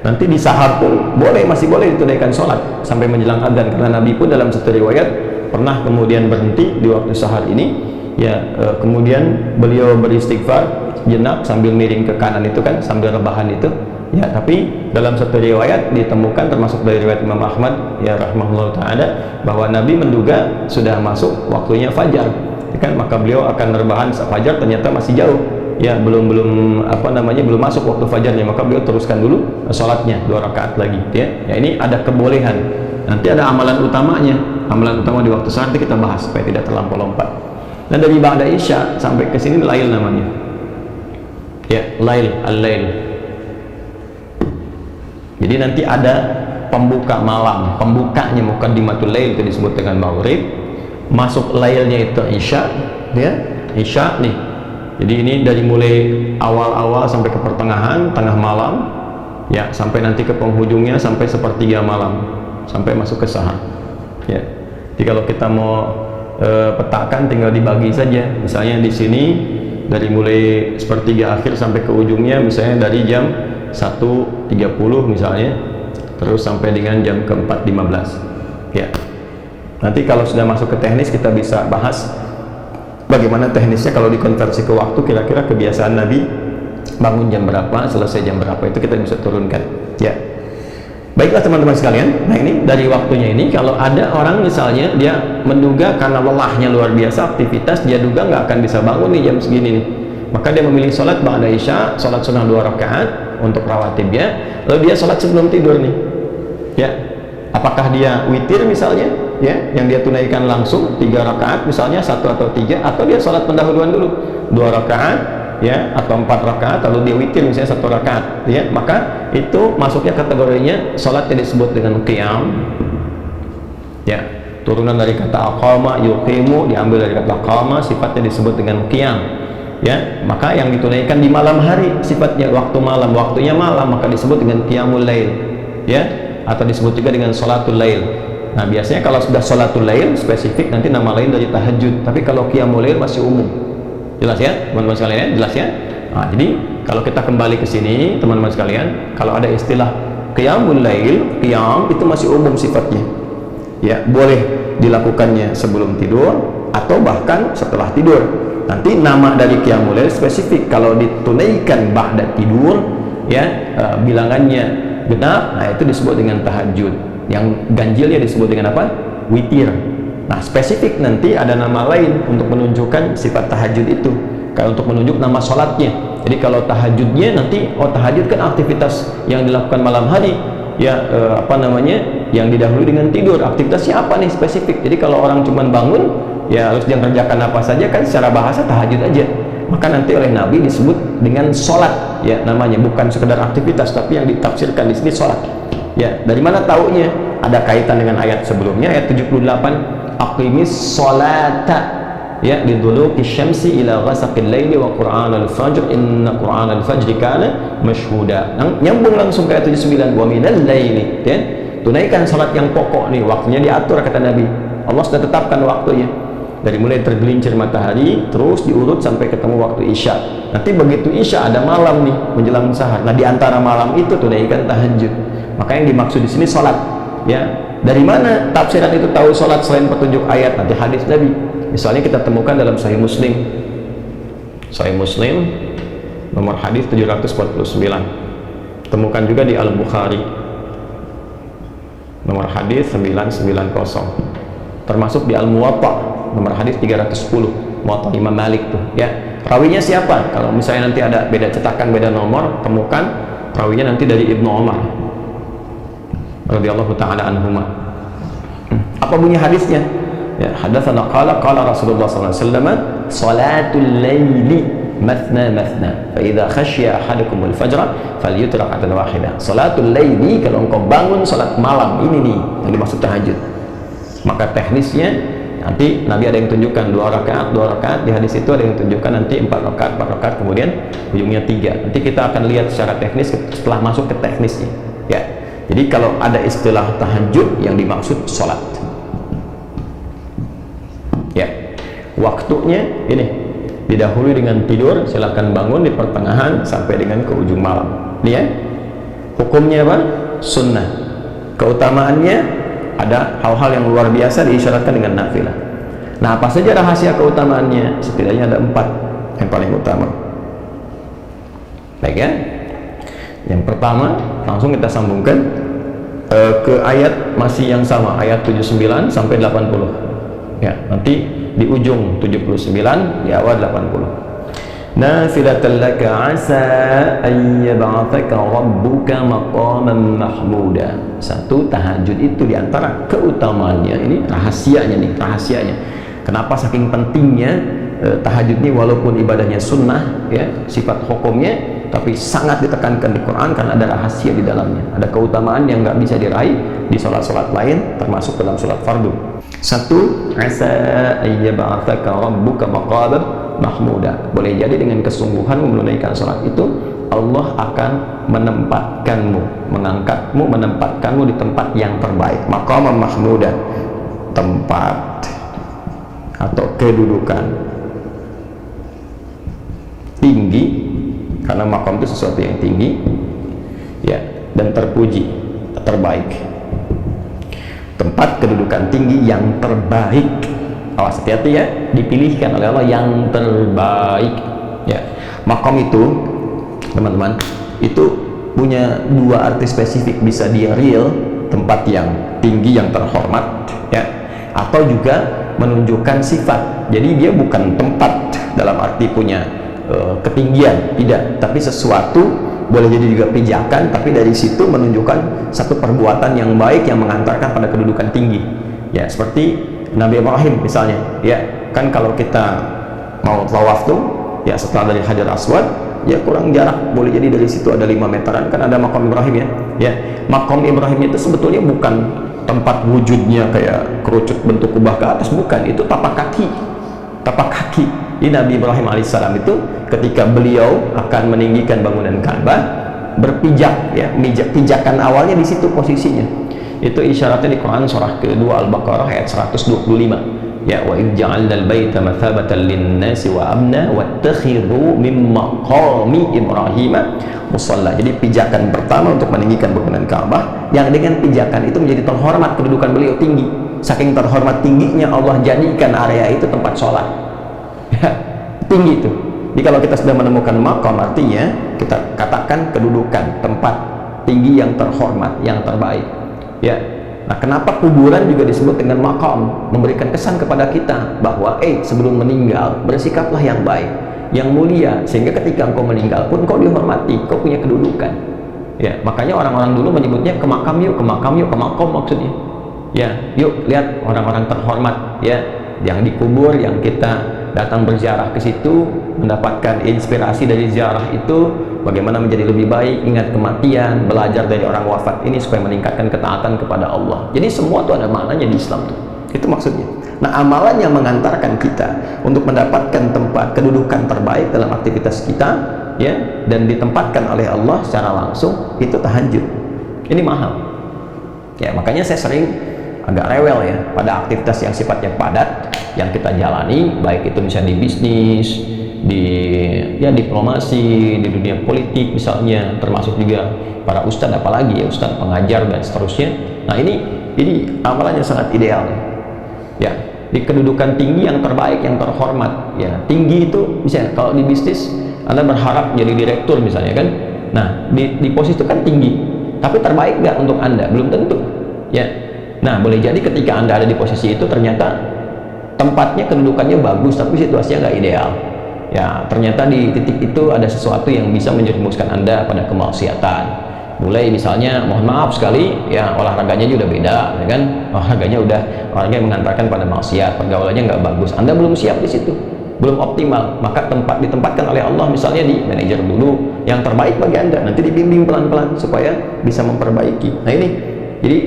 Nanti di sahar pun masih boleh ditunaikan sholat sampai menjelang adzan, karena Nabi pun dalam satu riwayat pernah kemudian berhenti di waktu sahar ini, ya kemudian beliau beristighfar jenak sambil miring ke kanan itu kan, sambil rebahan itu. Ya, tapi dalam satu riwayat ditemukan termasuk dari riwayat Imam Ahmad ya rahimahullah taala bahwa Nabi menduga sudah masuk waktunya fajar, ya kan? Maka beliau akan rebahan saat fajar, ternyata masih jauh. Ya, belum masuk waktu fajarnya, maka beliau teruskan dulu sholatnya 2 rakaat lagi, ya. Ya, ini ada kebolehan. Nanti ada amalan utamanya, amalan utama di waktu sahar kita bahas supaya tidak terlampau lompat. Dan dari ba'da isya sampai ke sini lail namanya. Ya, lail, al-lail. Jadi nanti ada pembuka malam, pembukanya muqaddimatul lail itu disebut dengan maghrib. Masuk lailnya itu isya, ya. Isya nih. Jadi ini dari mulai awal-awal sampai ke pertengahan, tengah malam, ya, sampai nanti ke penghujungnya sampai sepertiga malam, sampai masuk ke sahar. Ya. Jadi kalau kita mau petakan tinggal dibagi saja. Misalnya di sini dari mulai sepertiga akhir sampai ke ujungnya misalnya dari jam 1.30 misalnya terus sampai dengan jam ke-4.15, ya. Nanti kalau sudah masuk ke teknis kita bisa bahas bagaimana teknisnya kalau dikonversi ke waktu, kira-kira kebiasaan Nabi bangun jam berapa, selesai jam berapa, itu kita bisa turunkan, ya. Baiklah teman-teman sekalian, nah ini dari waktunya ini, kalau ada orang misalnya dia menduga karena lelahnya luar biasa aktivitas, dia duga nggak akan bisa bangun nih jam segini nih, maka dia memilih sholat ba'da isya, sholat sunnah 2 rakaat untuk rawatibnya, lalu dia sholat sebelum tidur nih, ya. Apakah dia witir misalnya, ya, yang dia tunaikan langsung 3 rakaat misalnya, 1 atau 3, atau dia sholat pendahuluan dulu 2 rakaat, ya, atau 4 rakaat, lalu dia witir misalnya 1 rakaat, ya, maka itu masuknya kategorinya sholat yang disebut dengan qiyam, ya, turunan dari kata aqama, yuqimu, diambil dari kata qama, sifatnya disebut dengan qiyam, ya. Maka yang ditunaikan di malam hari sifatnya waktu malam, waktunya malam, maka disebut dengan qiyamul lail, ya, atau disebut juga dengan sholatul lail. Nah, biasanya kalau sudah sholatul lail spesifik nanti nama lain dari tahajud, tapi kalau qiyamul lail masih umum. Jelas ya teman-teman sekalian, jelas ya. Nah, jadi kalau kita kembali ke sini teman-teman sekalian, kalau ada istilah qiyamul lail, qiyam itu masih umum sifatnya, ya, boleh dilakukannya sebelum tidur atau bahkan setelah tidur. Nanti nama dari qiyamul lail spesifik, kalau ditunaikan ba'da tidur, ya, bilangannya genap, nah itu disebut dengan tahajud. Yang ganjilnya disebut dengan apa? Witir. Nah, spesifik nanti ada nama lain untuk menunjukkan sifat tahajud itu, kayak untuk menunjuk nama sholatnya. Jadi kalau tahajudnya nanti, oh tahajud kan aktivitas yang dilakukan malam hari, ya, yang didahului dengan tidur. Aktivitasnya apa nih spesifik? Jadi kalau orang cuma bangun, ya harus dia kerjakan apa saja, kan secara bahasa tahajud aja. Maka nanti oleh Nabi disebut dengan sholat, ya, namanya bukan sekedar aktivitas, tapi yang ditafsirkan di sini sholat. Ya, dari mana taunya? Ada kaitan dengan ayat sebelumnya, ayat 78, aqimis sholata, ya, liduluki syamsi ila ghasaqil laili wa qur'anal fajr inna qur'anal fajri kana mashhuda. Nyambung langsung ke ayat 79, wa minal laili, ya. Tunaikan salat yang pokok nih, waktunya diatur kata Nabi. Allah sudah tetapkan waktunya. Dari mulai tergelincir matahari terus diurut sampai ketemu waktu isya. Nanti begitu isya ada malam nih menjelang sahar. Nah, di antara malam itu tunaikan tahajud. Maka yang dimaksud di sini salat, ya. Dari mana tafsiran itu tahu salat selain petunjuk ayat? Nanti hadis Nabi. Misalnya kita temukan dalam Sahih Muslim. Sahih Muslim nomor hadis 749. Temukan juga di Al-Bukhari. Nomor hadis 990. termasuk di Al-Muwatta nomor hadis 310, Muwatta Imam Malik tuh ya. Rawinya siapa? Kalau misalnya nanti ada beda cetakan, beda nomor, temukan rawinya nanti dari Ibnu Umar radhiyallahu taala anhuma. Apa bunyi hadisnya? Ya, hadatsana qala Rasulullah sallallahu alaihi wasallam, salatul laili mathna mathna, fa idza khashiya ahadukumul fajra falyutir rak'atan wahidah. Salatul laili, kalau engkau bangun salat malam, ini nih yang dimaksud tahajud. Maka teknisnya nanti Nabi ada yang tunjukkan 2 rakaat, di hadis itu ada yang tunjukkan nanti 4 rakaat, kemudian ujungnya 3. Nanti kita akan lihat secara teknis setelah masuk ke teknisnya ya. Jadi kalau ada istilah tahajud, yang dimaksud sholat ya. Waktunya ini didahului dengan tidur, silakan bangun di pertengahan sampai dengan ke ujung malam ini ya. Hukumnya apa? Sunnah. Keutamaannya ada hal-hal yang luar biasa diisyaratkan dengan nafilah. Nah, apa saja rahasia keutamaannya? Setidaknya ada 4 yang paling utama. Baik ya. Yang pertama, langsung kita sambungkan ke ayat masih yang sama, ayat 79 sampai 80 ya. Nanti di ujung 79, di awal 80. Nafilatan laka asa an yab'athaka rabbuka maqaman mahmuda. Satu, tahajud itu diantara keutamaannya, ini rahasianya nih, rahasianya. Kenapa saking pentingnya tahajud ini, walaupun ibadahnya sunnah ya, sifat hukumnya, tapi sangat ditekankan di Quran karena ada rahasia di dalamnya, ada keutamaan yang nggak bisa diraih di sholat-sholat lain, termasuk dalam sholat fardu. Satu, asa an yab'athaka rabbuka maqaman mahmuda. Boleh jadi dengan kesungguhanmu menunaikan sholat itu, Allah akan menempatkanmu, mengangkatmu, menempatkanmu di tempat yang terbaik. Maqaman mahmuda, tempat atau kedudukan tinggi, karena maqam itu sesuatu yang tinggi ya, dan terpuji, terbaik. Tempat kedudukan tinggi yang terbaik. Awas, hati-hati ya, dipilihkan oleh Allah yang terbaik ya. Maqam itu teman-teman itu punya 2 arti spesifik, bisa dia real, tempat yang tinggi yang terhormat ya, atau juga menunjukkan sifat. Jadi dia bukan tempat dalam arti punya ketinggian, tidak, tapi sesuatu, boleh jadi juga pijakan, tapi dari situ menunjukkan satu perbuatan yang baik yang mengantarkan pada kedudukan tinggi ya. Seperti Nabi Ibrahim misalnya ya, kan kalau kita mau tawaf tuh ya, setelah dari Hajar Aswad ya kurang jarak, boleh jadi dari situ ada 5 meteran, kan ada makam Ibrahim ya. Makam Ibrahim itu sebetulnya bukan tempat wujudnya kayak kerucut bentuk kubah ke atas, bukan, itu tapak kaki. Di Nabi Ibrahim alaihissalam itu ketika beliau akan meninggikan bangunan Ka'bah, berpijak ya, pijakan awalnya di situ posisinya. Itu isyaratnya di Quran surah kedua Al-Baqarah ayat 125 ya, wa idh ja'alnal baita mathabatan lin-nasi wa amna wattakhidhu min maqami Ibrahim musalla. Jadi pijakan pertama untuk meninggikan bangunan Ka'bah, yang dengan pijakan itu menjadi terhormat, kedudukan beliau tinggi. Saking terhormat tingginya, Allah jadikan area itu tempat sholat ya, tinggi itu. Jadi kalau kita sudah menemukan maqam, artinya kita katakan kedudukan, tempat tinggi yang terhormat, yang terbaik ya. Nah, kenapa kuburan juga disebut dengan maqam? Memberikan kesan kepada kita bahwa sebelum meninggal bersikaplah yang baik, yang mulia, sehingga ketika engkau meninggal pun kau dihormati, kau punya kedudukan ya. Makanya orang-orang dulu menyebutnya ke makam yuk, ke makam yuk, ke maqam maksudnya ya. Yuk lihat orang-orang terhormat ya, yang dikubur, yang kita datang berziarah ke situ, mendapatkan inspirasi dari ziarah itu, bagaimana menjadi lebih baik, ingat kematian, belajar dari orang wafat ini supaya meningkatkan ketaatan kepada Allah. Jadi semua itu ada maknanya di Islam tuh. Itu maksudnya. Nah, amalan yang mengantarkan kita untuk mendapatkan tempat kedudukan terbaik dalam aktivitas kita ya, dan ditempatkan oleh Allah secara langsung, itu tahajud. Ini mahal ya. Makanya saya sering agak rewel ya pada aktivitas yang sifatnya padat yang kita jalani, baik itu misalnya di bisnis, di ya diplomasi, di dunia politik misalnya, termasuk juga para ustadz, apalagi ya ustadz pengajar dan seterusnya. Nah, ini amalannya sangat ideal ya, di kedudukan tinggi yang terbaik, yang terhormat ya. Tinggi itu misalnya kalau di bisnis Anda berharap jadi direktur misalnya kan, nah di posisi itu kan tinggi, tapi terbaik nggak untuk Anda? Belum tentu ya. Nah, boleh jadi ketika Anda ada di posisi itu ternyata tempatnya, kedudukannya bagus, tapi situasinya nggak ideal. Ya, ternyata di titik itu ada sesuatu yang bisa menjerumuskan Anda pada kemaksiatan. Mulai misalnya, mohon maaf sekali, ya olahraganya juga udah beda, ya kan? Olahraganya udah olahraga yang mengantarkan pada maksiat, pergaulannya nggak bagus. Anda belum siap di situ, belum optimal. Maka ditempatkan oleh Allah misalnya di manajer dulu, yang terbaik bagi Anda. Nanti dibimbing pelan-pelan supaya bisa memperbaiki. Nah ini, jadi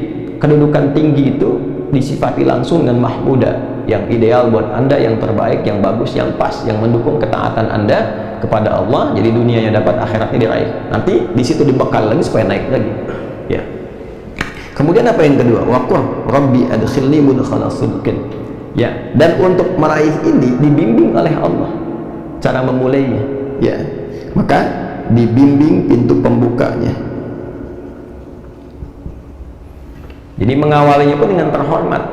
kedudukan tinggi itu disifati langsung dengan mahmudah, yang ideal buat Anda, yang terbaik, yang bagus, yang pas, yang mendukung ketaatan Anda kepada Allah. Jadi dunianya dapat, akhiratnya diraih. Nanti di situ dibekal lagi supaya naik lagi. Ya. Kemudian apa yang kedua? Waqur Rabbi adkhilni mudkhala sidqin. Ya, dan untuk meraih ini dibimbing oleh Allah cara memulainya. Ya. Maka dibimbing pintu pembukanya. Jadi mengawalinya pun dengan terhormat.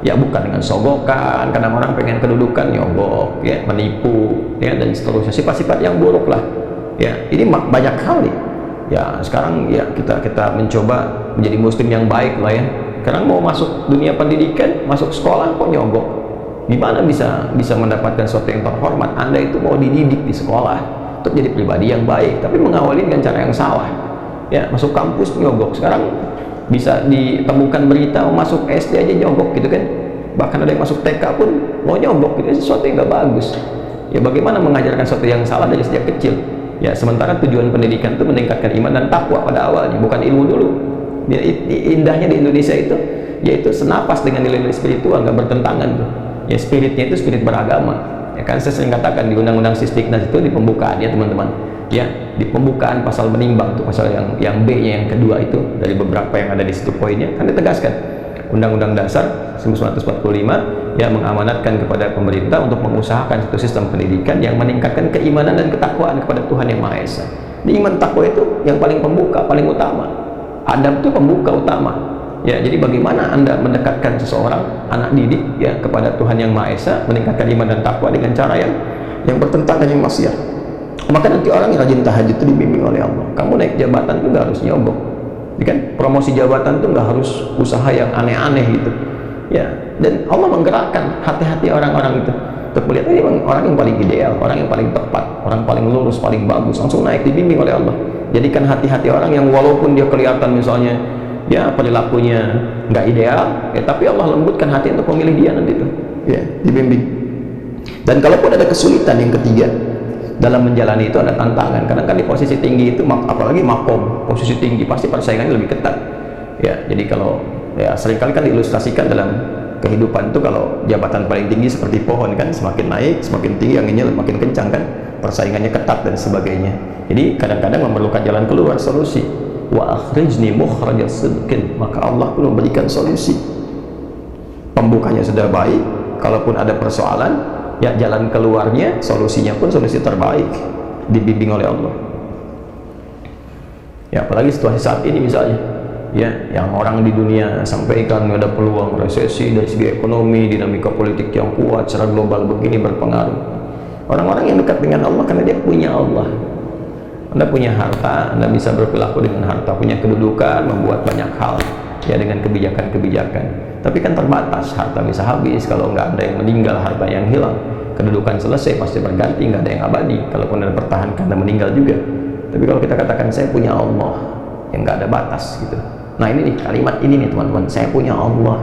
Ya, bukan dengan sogokan. Kadang orang pengen kedudukan, nyogok, ya, menipu, ya, dan seterusnya, sifat-sifat yang buruk lah. Ya, ini banyak hal nih. Ya, sekarang ya kita mencoba menjadi muslim yang baik lah ya. Sekarang mau masuk dunia pendidikan, masuk sekolah kok nyogok. Gimana bisa mendapatkan sesuatu yang terhormat? Anda itu mau dididik di sekolah untuk jadi pribadi yang baik, tapi mengawali dengan cara yang salah. Ya, masuk kampus nyogok. Sekarang bisa ditemukan berita mau masuk SD aja nyogok gitu kan, bahkan ada yang masuk TK pun mau nyogok gitu. Sesuatu yang gak bagus. Ya, bagaimana mengajarkan sesuatu yang salah dari sejak kecil? Ya, sementara tujuan pendidikan itu meningkatkan iman dan takwa pada awalnya, bukan ilmu dulu. Ya, indahnya di Indonesia itu yaitu senapas dengan nilai-nilai spiritual, gak bertentangan tuh. Ya, spiritnya itu spirit beragama. Ya kan, saya sering katakan di Undang-Undang Sisdiknas itu di pembukaan ya teman-teman. Ya, di pembukaan pasal menimbang itu, pasal yang B-nya yang kedua itu, dari beberapa yang ada di situ poinnya kan ditegaskan Undang-Undang Dasar 1945 ya mengamanatkan kepada pemerintah untuk mengusahakan satu sistem pendidikan yang meningkatkan keimanan dan ketakwaan kepada Tuhan Yang Maha Esa. Di iman takwa itu yang paling pembuka, paling utama. Adab itu pembuka utama. Ya, jadi bagaimana Anda mendekatkan seseorang, anak didik ya, kepada Tuhan Yang Maha Esa, meningkatkan iman dan takwa dengan cara yang bertentangan dengan maksiat. Maka nanti orang yang rajin tahajud itu dibimbing oleh Allah. Kamu naik jabatan itu nggak harus nyogok, ya kan? Promosi jabatan itu nggak harus usaha yang aneh-aneh gitu, ya. Dan Allah menggerakkan hati-hati orang-orang itu untuk melihat ini orang yang paling ideal, orang yang paling tepat, orang paling lurus, paling bagus, langsung naik, dibimbing oleh Allah. Jadikan hati-hati orang yang walaupun dia kelihatan misalnya ya perilakunya nggak ideal, ya, tapi Allah lembutkan hati untuk memilih dia nanti itu, ya, dibimbing. Dan kalaupun ada kesulitan yang ketiga dalam menjalani itu, ada tantangan. Kadang kan di posisi tinggi itu, apalagi makom, posisi tinggi pasti persaingannya lebih ketat. Ya, jadi kalau ya seringkali kan diilustrasikan dalam kehidupan itu, kalau jabatan paling tinggi seperti pohon kan, semakin naik, semakin tinggi anginnya makin kencang kan, persaingannya ketat dan sebagainya. Jadi kadang-kadang memerlukan jalan keluar, solusi. Wa akhrijni mukhraja sidqin, maka Allah pun memberikan solusi. Pembukanya sudah baik, kalaupun ada persoalan, ya jalan keluarnya, solusinya pun solusi terbaik, dibimbing oleh Allah. Ya, apalagi situasi saat ini misalnya, ya, yang orang di dunia sampaikan ada peluang resesi dari segi ekonomi, dinamika politik yang kuat secara global begini berpengaruh. Orang-orang yang dekat dengan Allah karena dia punya Allah. Anda punya harta, Anda bisa berperilaku dengan harta, punya kedudukan, membuat banyak hal ya dengan kebijakan-kebijakan. Tapi kan terbatas, harta bisa habis, kalau nggak ada yang meninggal, harta yang hilang. Kedudukan selesai, pasti berganti, nggak ada yang abadi. Kalaupun Anda pertahankan, Anda meninggal juga. Tapi kalau kita katakan saya punya Allah yang nggak ada batas gitu. Nah ini nih, kalimat ini nih teman-teman, saya punya Allah.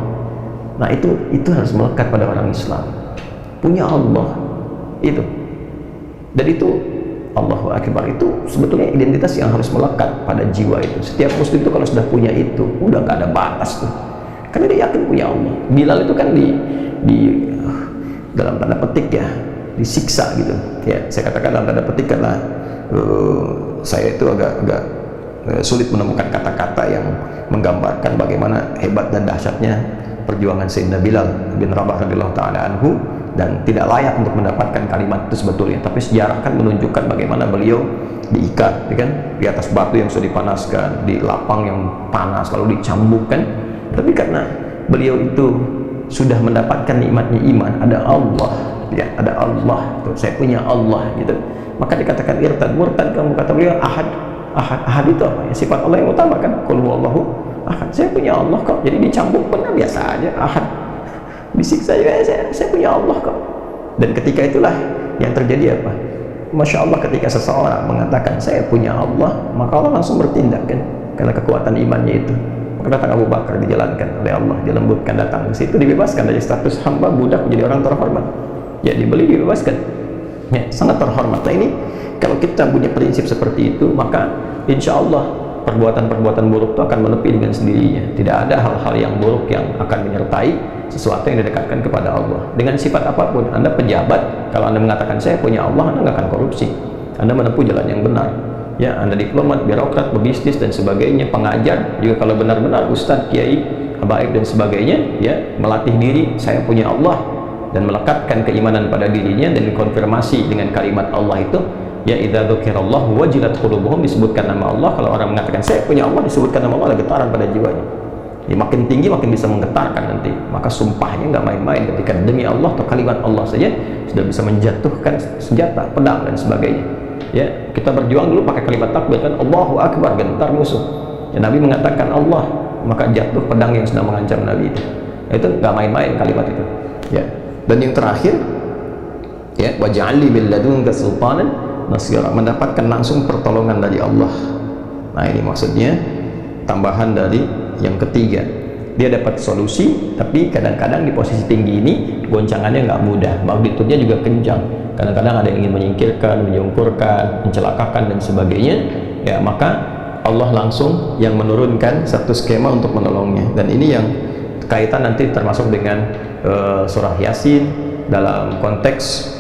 Nah itu harus melekat pada orang Islam. Punya Allah itu. Dan itu Allahu Akbar, itu sebetulnya identitas yang harus melekat pada jiwa itu. Setiap muslim itu kalau sudah punya itu, udah nggak ada batas tuh. Karena dia yakin punya Allah. Bilal itu kan di dalam tanda petik ya, disiksa gitu. Ya, saya katakan dalam tanda petik karena saya itu agak sulit menemukan kata-kata yang menggambarkan bagaimana hebat dan dahsyatnya perjuangan Sayyidina Bilal bin Rabah radhiyallahu taala anhu, dan tidak layak untuk mendapatkan kalimat itu sebetulnya. Tapi sejarah kan menunjukkan bagaimana beliau diikat, ya kan, di atas batu yang sudah dipanaskan, di lapang yang panas, lalu dicambukkan. Tapi karena beliau itu sudah mendapatkan nikmatnya iman, ada Allah, ya, ada Allah, tuh, saya punya Allah gitu. Maka dikatakan irtad, murtad kamu, kata beliau ahad itu apa ya? Sifat Allah yang utama kan, qul huwallahu Ahad, saya punya Allah kok. Jadi dicambuk pernah biasa aja, Ahad. Disiksa juga, saya punya Allah kok. Dan ketika itulah yang terjadi apa? Masya Allah, ketika seseorang mengatakan saya punya Allah, maka Allah langsung bertindak kan, karena kekuatan imannya itu. Maka datang Abu Bakar, dijalankan oleh Allah, dilembutkan, datang ke situ, dibebaskan dari status hamba budak menjadi orang terhormat. Ya, dibeli, dibebaskan. Ya, sangat terhormat. Nah, ini kalau kita punya prinsip seperti itu, maka insya Allah perbuatan-perbuatan buruk itu akan menepi dengan sendirinya. Tidak ada hal-hal yang buruk yang akan menyertai sesuatu yang didekatkan kepada Allah. Dengan sifat apapun, Anda pejabat, kalau Anda mengatakan saya punya Allah, Anda nggak akan korupsi. Anda menempuh jalan yang benar. Ya, Anda diplomat, birokrat, pebisnis dan sebagainya, pengajar, juga kalau benar-benar ustadz, kiai, habaib dan sebagainya, ya, melatih diri saya punya Allah dan melekatkan keimanan pada dirinya dan konfirmasi dengan kalimat Allah itu. Ya, idza dzukirallahu wajilat qulubuhum, disebutkan nama Allah. Kalau orang mengatakan saya punya Allah, disebutkan nama Allah, ada getaran pada jiwanya. Ya, makin tinggi makin bisa menggetarkan nanti. Maka sumpahnya nggak main-main, ketika demi Allah atau kalimat Allah saja sudah bisa menjatuhkan senjata, pedang dan sebagainya. Ya, kita berjuang dulu pakai kalimat takbir kan, Allahu Akbar, gentar musuh. Ya, Nabi mengatakan Allah, maka jatuh pedang yang sedang mengancam Nabi itu. Itu nggak main-main kalimat itu. Ya. Dan yang terakhir, ya, waj'alni min ladunka sultanan nasira, mendapatkan langsung pertolongan dari Allah. Nah, ini maksudnya tambahan dari yang ketiga. Dia dapat solusi, tapi kadang-kadang di posisi tinggi ini goncangannya nggak mudah, magnitudenya juga kencang. Kadang-kadang ada yang ingin menyingkirkan, menyungkurkan, mencelakakan dan sebagainya. Ya, maka Allah langsung yang menurunkan satu skema untuk menolongnya. Dan ini yang kaitan nanti termasuk dengan surah Yasin dalam konteks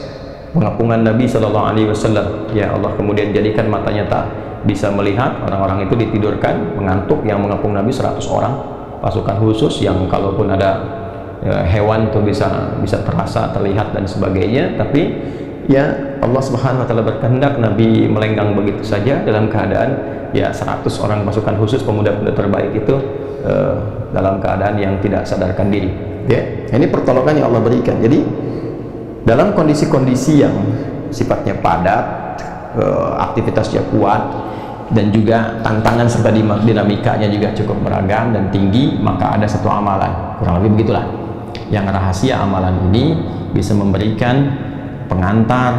pengapungan Nabi Shallallahu Alaihi Wasallam. Ya, Allah kemudian jadikan matanya tak bisa melihat, orang-orang itu ditidurkan, mengantuk. Yang mengapung Nabi 100 orang, pasukan khusus yang kalaupun ada hewan itu bisa terasa, terlihat dan sebagainya. Tapi ya, Allah Subhanahu Wa Taala berkehendak Nabi melenggang begitu saja dalam keadaan ya 100 orang pasukan khusus pemuda-pemuda terbaik itu dalam keadaan yang tidak sadarkan diri. Ya, ini pertolongan yang Allah berikan. Jadi dalam kondisi-kondisi yang sifatnya padat, aktivitasnya kuat, dan juga tantangan serta dinamikanya juga cukup beragam dan tinggi, maka ada satu amalan, kurang lebih begitulah, yang rahasia amalan ini bisa memberikan pengantar,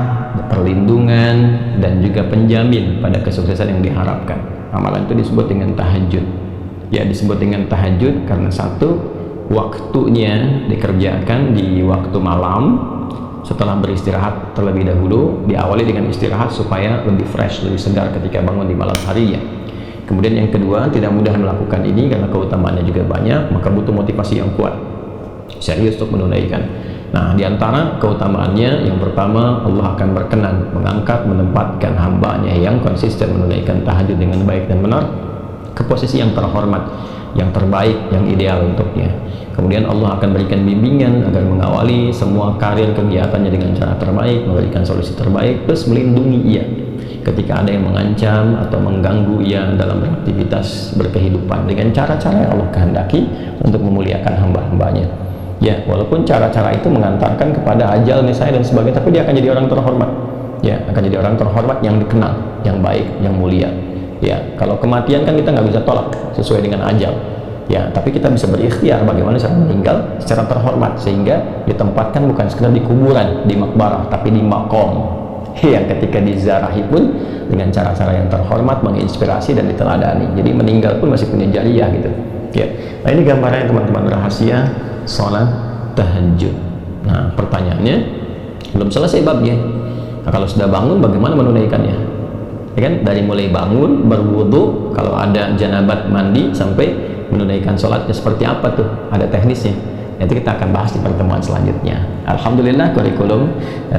perlindungan, dan juga penjamin pada kesuksesan yang diharapkan. Amalan itu disebut dengan tahajud. Ya, disebut dengan tahajud karena satu, waktunya dikerjakan di waktu malam setelah beristirahat terlebih dahulu, diawali dengan istirahat supaya lebih fresh, lebih segar ketika bangun di malam harinya. Kemudian yang kedua, tidak mudah melakukan ini karena keutamaannya juga banyak, maka butuh motivasi yang kuat, serius untuk menunaikan. Nah, diantara keutamaannya yang pertama, Allah akan berkenan mengangkat, menempatkan hambanya yang konsisten menunaikan tahajud dengan baik dan benar ke posisi yang terhormat, yang terbaik, yang ideal untuknya. Kemudian Allah akan berikan bimbingan agar mengawali semua karir kegiatannya dengan cara terbaik, memberikan solusi terbaik, plus melindungi ia ketika ada yang mengancam atau mengganggu ia dalam beraktivitas berkehidupan dengan cara-cara yang Allah kehendaki untuk memuliakan hamba-hambanya. Ya, walaupun cara-cara itu mengantarkan kepada ajal misalnya dan sebagainya, tapi dia akan jadi orang terhormat. Ya, akan jadi orang terhormat yang dikenal, yang baik, yang mulia. Ya, kalau kematian kan kita nggak bisa tolak sesuai dengan ajal. Ya, tapi kita bisa berikhtiar bagaimana cara meninggal secara terhormat, sehingga ditempatkan bukan sekedar di kuburan, di makbarah, tapi di makom yang ketika dizarahi pun dengan cara-cara yang terhormat, menginspirasi dan diteladani. Jadi meninggal pun masih punya jariah gitu. Ya, nah ini gambarannya teman-teman, rahasia sholat tahajud. Nah, pertanyaannya belum selesai babnya. Nah, kalau sudah bangun bagaimana menunaikannya? Ya kan, dari mulai bangun, berwudu, kalau ada janabat mandi, sampai menunaikan sholatnya seperti apa tuh, ada teknisnya. Nanti kita akan bahas di pertemuan selanjutnya. Alhamdulillah, kurikulum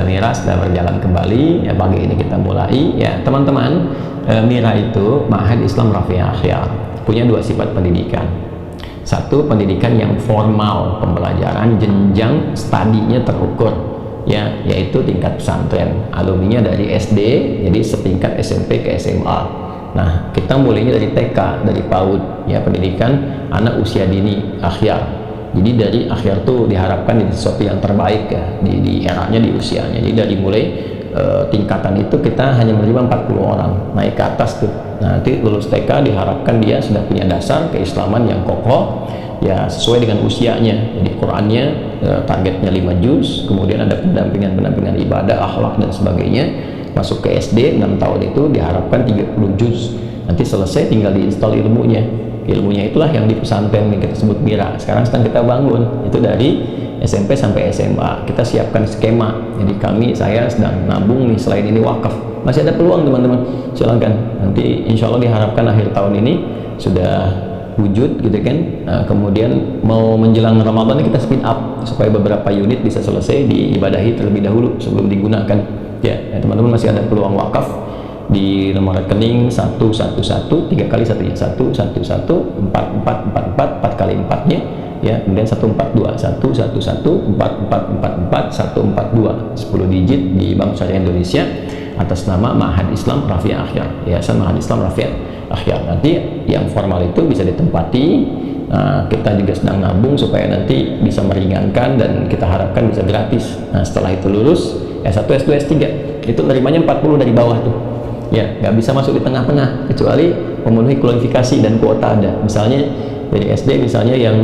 Mira sudah berjalan kembali. Ya, pagi ini kita mulai. Ya, teman-teman, Mira itu Ma'had Islam Rafi'ah Akhyar, punya dua sifat pendidikan. Satu, pendidikan yang formal, pembelajaran jenjang studinya terukur, ya, yaitu tingkat pesantren, alumninya dari SD, jadi setingkat SMP ke SMA. Nah, kita mulainya dari TK, dari PAUD, ya, pendidikan anak usia dini akhyar. Jadi dari akhyar tuh diharapkan jadi sesuatu yang terbaik ya, di eranya, di usianya. Jadi dari mulai tingkatan itu kita hanya menerima 40 orang, naik ke atas tuh Nah, nanti lulus TK diharapkan dia sudah punya dasar keislaman yang kokoh, ya sesuai dengan usianya. Jadi Qurannya targetnya 5 juz, kemudian ada pendampingan ibadah, akhlak dan sebagainya. Masuk ke SD 6 tahun itu diharapkan 30 juz. Nanti selesai tinggal diinstal ilmunya. Ilmunya itulah yang di pesantren yang kita sebut Mira. Sekarang sedang kita bangun itu dari SMP sampai SMA. Kita siapkan skema. Jadi saya sedang nabung nih, selain ini wakaf. Masih ada peluang teman-teman, silakan. Nanti insya Allah diharapkan akhir tahun ini sudah wujud gitu kan. Kemudian mau menjelang Ramadan kita speed up supaya beberapa unit bisa selesai diibadahi terlebih dahulu sebelum digunakan. Ya teman-teman, masih ada peluang wakaf di nomor rekening 111 3 kali 1 ya, 111 4444 4 kali 4 nya ya, kemudian 142 111 4444 142 10 digit di Bank Syariah Indonesia atas nama Ma'had Islam Rafi' Akhyar, Yayasan Ma'had Islam Rafi' Akhyar. Nanti yang formal itu bisa ditempati. Kita juga sedang nabung supaya nanti bisa meringankan dan kita harapkan bisa gratis. Nah setelah itu lulus S1, S2, S3 itu nerimanya 40 dari bawah tuh ya, nggak bisa masuk di tengah-tengah kecuali memenuhi kualifikasi dan kuota ada. Misalnya dari SD misalnya yang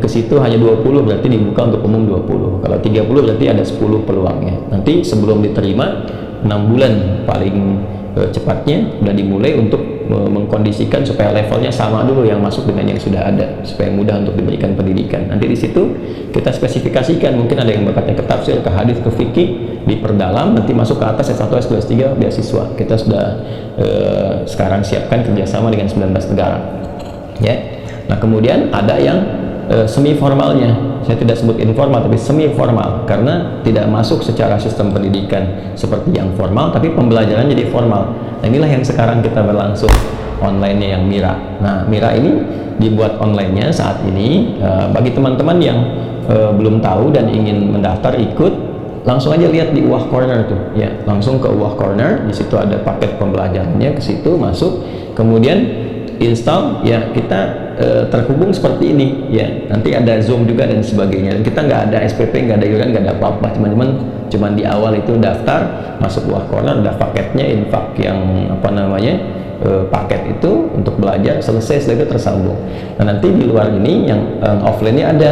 ke situ hanya 20, berarti dibuka untuk umum 20. Kalau 30 berarti ada 10 peluangnya. Nanti sebelum diterima 6 bulan paling cepatnya udah dimulai untuk mengkondisikan supaya levelnya sama dulu yang masuk dengan yang sudah ada, supaya mudah untuk diberikan pendidikan. Nanti di situ kita spesifikasikan, mungkin ada yang bakatnya ke tafsir, ke hadis, ke fikih, diperdalam, nanti masuk ke atas S1, S2, S3 beasiswa. Kita sudah sekarang siapkan kerjasama dengan 19 negara ya. Nah kemudian ada yang semi formalnya, saya tidak sebut informal tapi semi formal, karena tidak masuk secara sistem pendidikan seperti yang formal, tapi pembelajaran jadi formal. Nah inilah yang sekarang kita berlangsung online-nya yang Mira. Nah Mira ini dibuat online-nya saat ini bagi teman-teman yang belum tahu dan ingin mendaftar ikut, langsung aja lihat di UWAH Corner tuh ya, langsung ke UWAH Corner, di situ ada paket pembelajarannya, ke situ masuk, kemudian install ya, kita terhubung seperti ini ya, nanti ada Zoom juga dan sebagainya, dan kita nggak ada SPP, nggak ada iuran, nggak ada apa-apa, cuman di awal itu daftar masuk UWAH Corner, ada paketnya, infak yang apa namanya paket itu untuk belajar, selesai setelah itu tersambung. Nah nanti di luar ini yang offline-nya ada,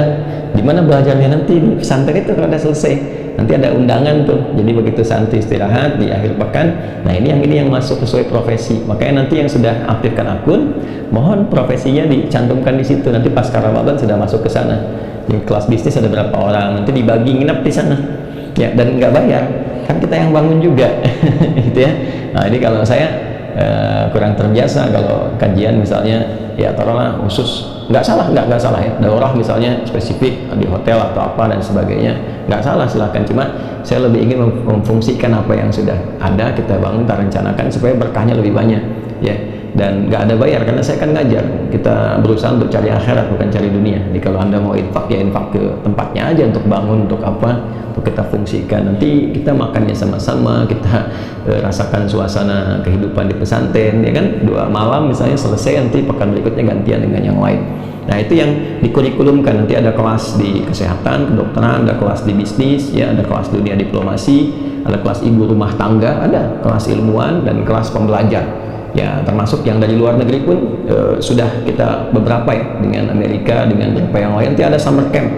dimana belajarnya nanti di pesantren itu kalau ada selesai nanti ada undangan tuh, jadi begitu santri istirahat di akhir pekan, nah ini yang masuk sesuai profesi, makanya nanti yang sudah aktifkan akun mohon profesinya dicantumkan di situ, nanti pasca Ramadan sudah masuk ke sana. Di kelas bisnis ada berapa orang, nanti dibagi nginep di sana ya, dan nggak bayar, kan kita yang bangun juga gitu ya. Nah ini kalau saya kurang terbiasa kalau kajian misalnya ya taruhlah khusus, nggak salah ya, daurah misalnya spesifik di hotel atau apa dan sebagainya, nggak salah, silahkan. Cuma saya lebih ingin memfungsikan apa yang sudah ada, kita bangun, kita rencanakan supaya berkahnya lebih banyak ya, dan nggak ada bayar karena saya kan ngajar, kita berusaha untuk cari akhirat bukan cari dunia. Jadi kalau Anda mau infak ya infak ke tempatnya aja, untuk bangun, untuk apa, untuk kita fungsikan, nanti kita makannya sama-sama, kita rasakan suasana kehidupan di pesantren ya kan, 2 malam misalnya selesai, nanti pekan berikutnya gantian dengan yang lain. Nah itu yang dikurikulumkan, nanti ada kelas di kesehatan, kedokteran, ada kelas di bisnis ya, ada kelas dunia diplomasi, ada kelas ibu rumah tangga, ada kelas ilmuwan dan kelas pembelajar ya, termasuk yang dari luar negeri pun sudah kita beberapa ya, dengan Amerika, dengan beberapa yang lain. Nanti ada summer camp,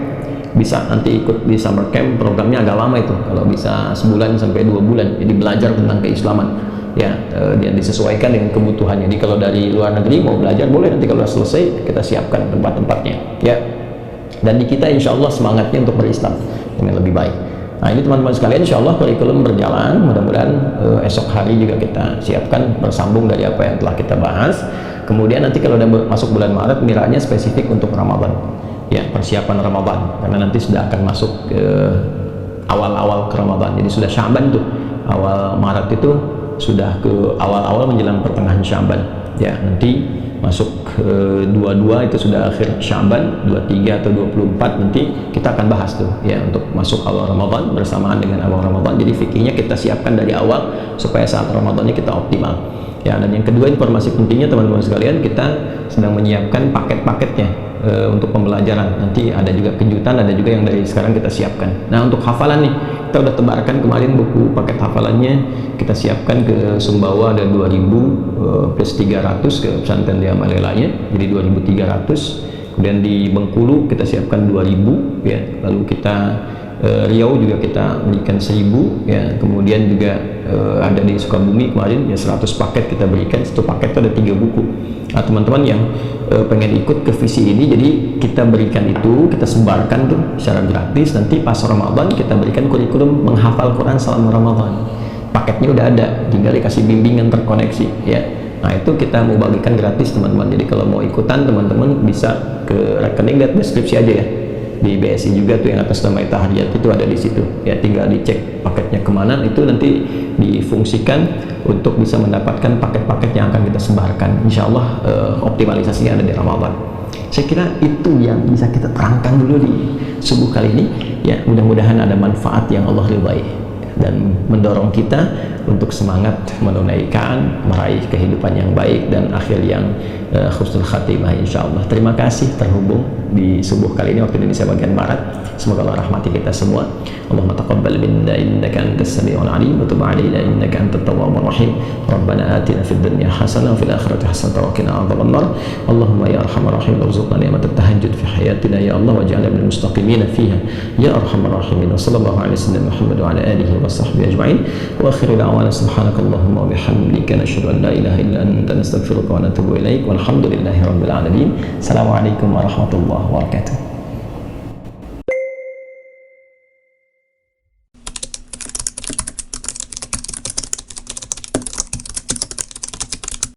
bisa nanti ikut di summer camp, programnya agak lama itu, kalau bisa sebulan sampai 2 bulan, jadi belajar tentang keislaman ya, dan disesuaikan dengan kebutuhannya. Jadi kalau dari luar negeri mau belajar boleh, nanti kalau sudah selesai kita siapkan tempat-tempatnya ya, dan di kita insya Allah semangatnya untuk berislam dengan lebih baik. Nah ini teman-teman sekalian, insya Allah kurikulum berjalan, mudah-mudahan esok hari juga kita siapkan bersambung dari apa yang telah kita bahas. Kemudian nanti kalau udah masuk bulan Maret, Miranya spesifik untuk Ramadan ya, persiapan Ramadan, karena nanti sudah akan masuk ke awal-awal ke Ramadan, jadi sudah Syaban tuh, awal Maret itu sudah ke awal-awal menjelang pertengahan Syaban ya, nanti masuk ke 22 itu sudah akhir Syaban, 23 atau 24 nanti kita akan bahas tuh ya, untuk masuk awal Ramadan bersamaan dengan awal Ramadan. Jadi fikihnya kita siapkan dari awal supaya saat Ramadannya kita optimal ya. Dan yang kedua, informasi pentingnya teman-teman sekalian, kita sedang menyiapkan paket-paketnya untuk pembelajaran. Nanti ada juga kejutan, ada juga yang dari sekarang kita siapkan. Nah untuk hafalan nih, kita udah tebarkan kemarin buku paket hafalannya, kita siapkan ke Sumbawa ada 2000 plus 300 ke pesantren di Amalelanya, jadi 2300. Kemudian di Bengkulu kita siapkan 2000 ya, lalu kita Riau juga kita berikan 1000 ya, kemudian juga ada di Sukabumi kemarin ya 100 paket kita berikan. Satu paket itu ada 3 buku. Nah, teman-teman yang pengen ikut ke visi ini, jadi kita berikan itu, kita sebarkan tuh secara gratis. Nanti pas Ramadan kita berikan kurikulum menghafal Quran selama Ramadan. Paketnya udah ada, tinggal dikasih bimbingan terkoneksi ya. Nah, itu kita mau bagikan gratis teman-teman. Jadi kalau mau ikutan teman-teman bisa ke rekening, lihat deskripsi aja ya. Di BSI juga tuh yang atas nama Tahadiyat itu ada di situ ya, tinggal dicek paketnya kemana, itu nanti difungsikan untuk bisa mendapatkan paket-paket yang akan kita sebarkan. Insya Allah optimalisasinya ada di Ramadan. Saya kira itu yang bisa kita terangkan dulu di subuh kali ini ya. Mudah-mudahan ada manfaat yang Allah ridhai dan mendorong kita untuk semangat menunaikan, meraih kehidupan yang baik dan akhir yang husnul khatimah insyaallah. Terima kasih terhubung di subuh kali ini waktu Indonesia bagian Barat. Semoga Allah rahmati kita semua. Allahumma taqabbal minna innaka antas samiul alim wa tub alaina innaka antat tawwabur rahim. Rabbana atina fid dunya hasanah wa fil akhirati hasanah wa qina adzaban nar. Allahumma ya arhamar rahim warzuqna ni'matat tahajjud fi hayatina ya Allah waj'alna minal mustaqimin fiha ya arhamar rahimin. Wa sallallahu alaihi wasallam Muhammad wa ala alihi wa sahbihi ajma'in. Wa akhiru da'wana subhanakallahumma wa bihamdika nashhadu an la ilaha illa anta nastaghfiruka wa natubu ilaik. Walhamdulillahi rabbil alamin. Assalamualaikum warahmatullahi wabarakatuh.